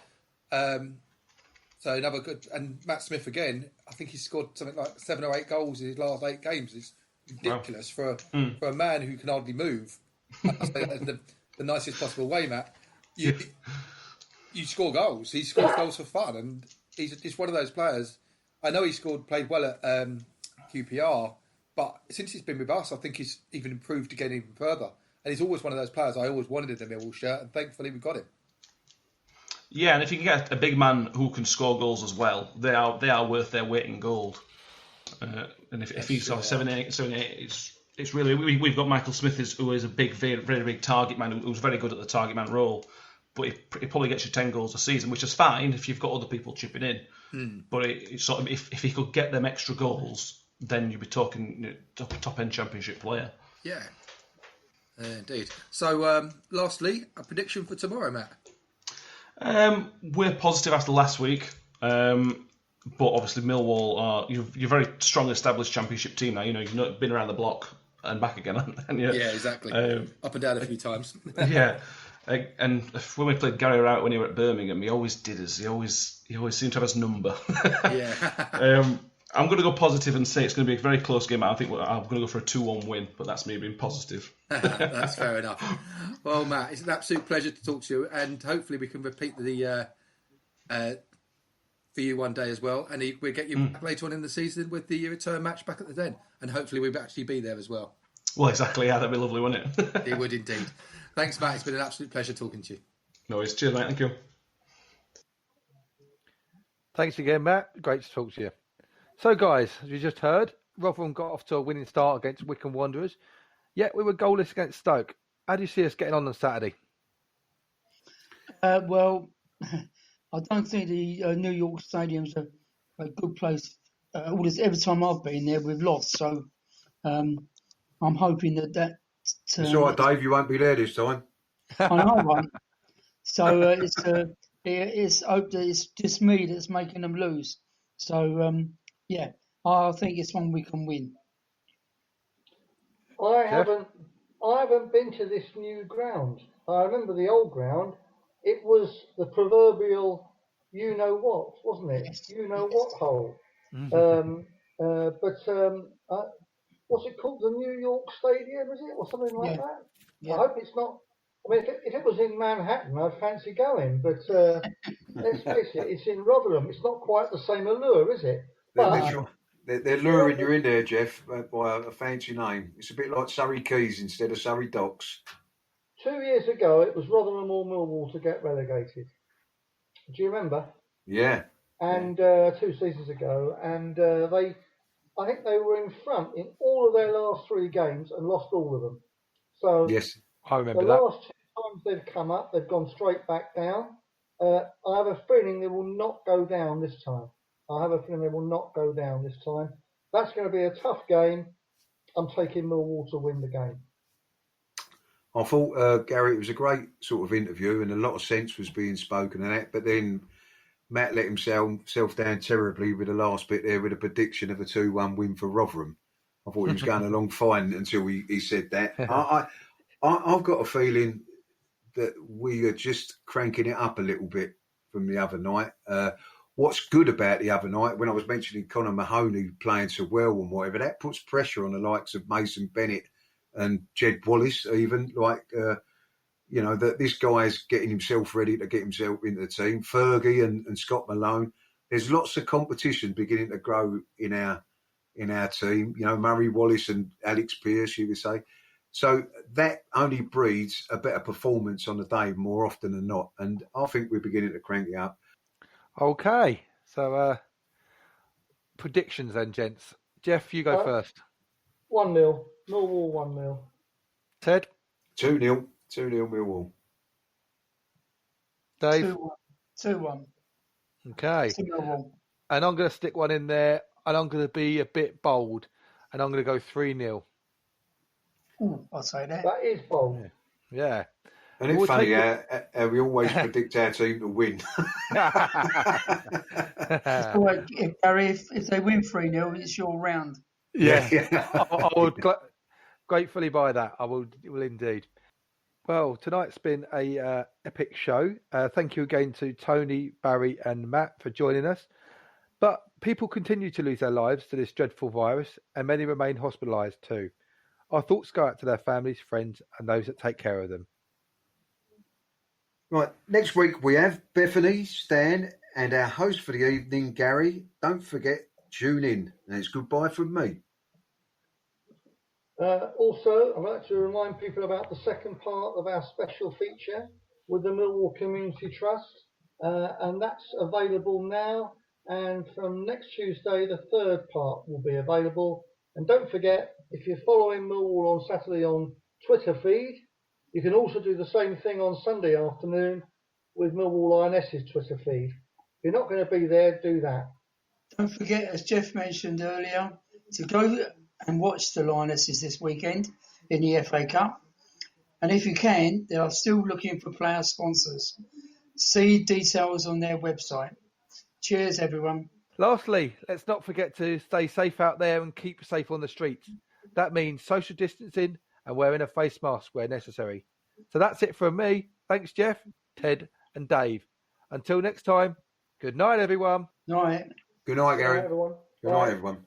So another good... And Matt Smith again, I think he scored something like 7 or 8 goals in his last 8 games. It's ridiculous for a man who can hardly move. I say that in the nicest possible way, Matt. You score goals. He scores goals for fun, and he's just one of those players. I know he played well at QPR, but since he's been with us, I think he's even improved again even further. And he's always one of those players I always wanted in the Millwall shirt, and thankfully we got him. Yeah, and if you can get a big man who can score goals as well, they are worth their weight in gold. And if he's sort of 7-8, it's really... We've got Michael Smith, who is a big, very, very big target man, who's very good at the target man role. But he probably gets you 10 goals a season, which is fine if you've got other people chipping in. But it's sort of if he could get them extra goals, then you'd be talking top end Championship player. Yeah, indeed. So, lastly, a prediction for tomorrow, Matt. We're positive after last week, but obviously Millwall are you're a very strong established Championship team now. You've been around the block and back again, haven't you? Yeah, exactly. Up and down a few times. Yeah. And when we played Gary Rowett when he were at Birmingham, he always did us. He always seemed to have his number. Yeah. I'm going to go positive and say it's going to be a very close game. I think I'm going to go for a 2-1 win, but that's me being positive. That's fair enough. Well, Matt, it's an absolute pleasure to talk to you, and hopefully we can repeat the for you one day as well, and we'll get you back later on in the season with the return match back at the Den, and hopefully we'll actually be there as well. Well, exactly. Yeah, that'd be lovely, wouldn't it? It would indeed. Thanks, Matt. It's been an absolute pleasure talking to you. No worries. Cheers, mate. Thank you. Thanks again, Matt. Great to talk to you. So, guys, as you just heard, Rotherham got off to a winning start against Wycombe Wanderers, yet we were goalless against Stoke. How do you see us getting on Saturday? Well, I don't think the New York Stadium's a good place. Every time I've been there, we've lost. So I'm hoping that it's all right, Dave. You won't be there this time. I know I won't. So it's just me that's making them lose. So yeah, I think it's one we can win. I haven't been to this new ground. I remember the old ground. It was the proverbial you know what, wasn't it? Yes. You know what hole. What's it called? The New York Stadium, is it? Or something like that? Yeah. I hope it's not. I mean, if it was in Manhattan, I'd fancy going. But let's face it, it's in Rotherham. It's not quite the same allure, is it? They're luring you in there, Jeff, by a fancy name. It's a bit like Surrey Quays instead of Surrey Docks. 2 years ago, it was Rotherham or Millwall to get relegated. Do you remember? Yeah. And 2 seasons ago, and I think they were in front in all of their last 3 games and lost all of them. So yes, I remember the last 2 times they've come up, they've gone straight back down. I have a feeling they will not go down this time. That's going to be a tough game. I'm taking Millwall to win the game. I thought, Gary, it was a great sort of interview and a lot of sense was being spoken and that. But then Matt let himself down terribly with the last bit there with a prediction of a 2-1 win for Rotherham. I thought he was going along fine until he said that. I've got a feeling that we are just cranking it up a little bit from the other night. What's good about the other night, when I was mentioning Conor Mahoney playing so well and whatever, that puts pressure on the likes of Mason Bennett and Jed Wallace even, that this guy's getting himself ready to get himself into the team. Fergie and Scott Malone. There's lots of competition beginning to grow in our team. Murray Wallace and Alex Pearce, you would say. So that only breeds a better performance on the day more often than not. And I think we're beginning to crank it up. Okay. So predictions then, gents. Jeff, you go first. 1-0. Millwall 1-0. Ted? 2-0. 2-0 Millwall. Dave? 2-1. Okay. And I'm going to stick one in there, and I'm going to be a bit bold, and I'm going to go 3-0. I'll say that. That is bold. Yeah. And it's funny how we always predict our team to win. Gary, if they win 3-0, it's your round. Yeah. I would gratefully buy that. I will indeed. Well, tonight's been a epic show. Thank you again to Tony, Barry and Matt for joining us. But people continue to lose their lives to this dreadful virus, and many remain hospitalised too. Our thoughts go out to their families, friends and those that take care of them. Right, next week we have Bethany, Stan and our host for the evening, Gary. Don't forget, tune in. And it's goodbye from me. Also, I'd like to remind people about the second part of our special feature with the Millwall Community Trust, and that's available now, and from next Tuesday the third part will be available. And don't forget, if you're following Millwall on Saturday on Twitter feed, you can also do the same thing on Sunday afternoon with Millwall Lionesses Twitter feed. If you're not going to be there, do that. Don't forget, as Jeff mentioned earlier, to go and watch the Lionesses this weekend in the FA Cup. And if you can, they are still looking for player sponsors. See details on their website. Cheers, everyone. Lastly, let's not forget to stay safe out there and keep safe on the streets. That means social distancing and wearing a face mask where necessary. So that's it from me. Thanks, Jeff, Ted and Dave. Until next time, good night, everyone. Night. Good night, Gary. Good night, everyone. Good night, everyone.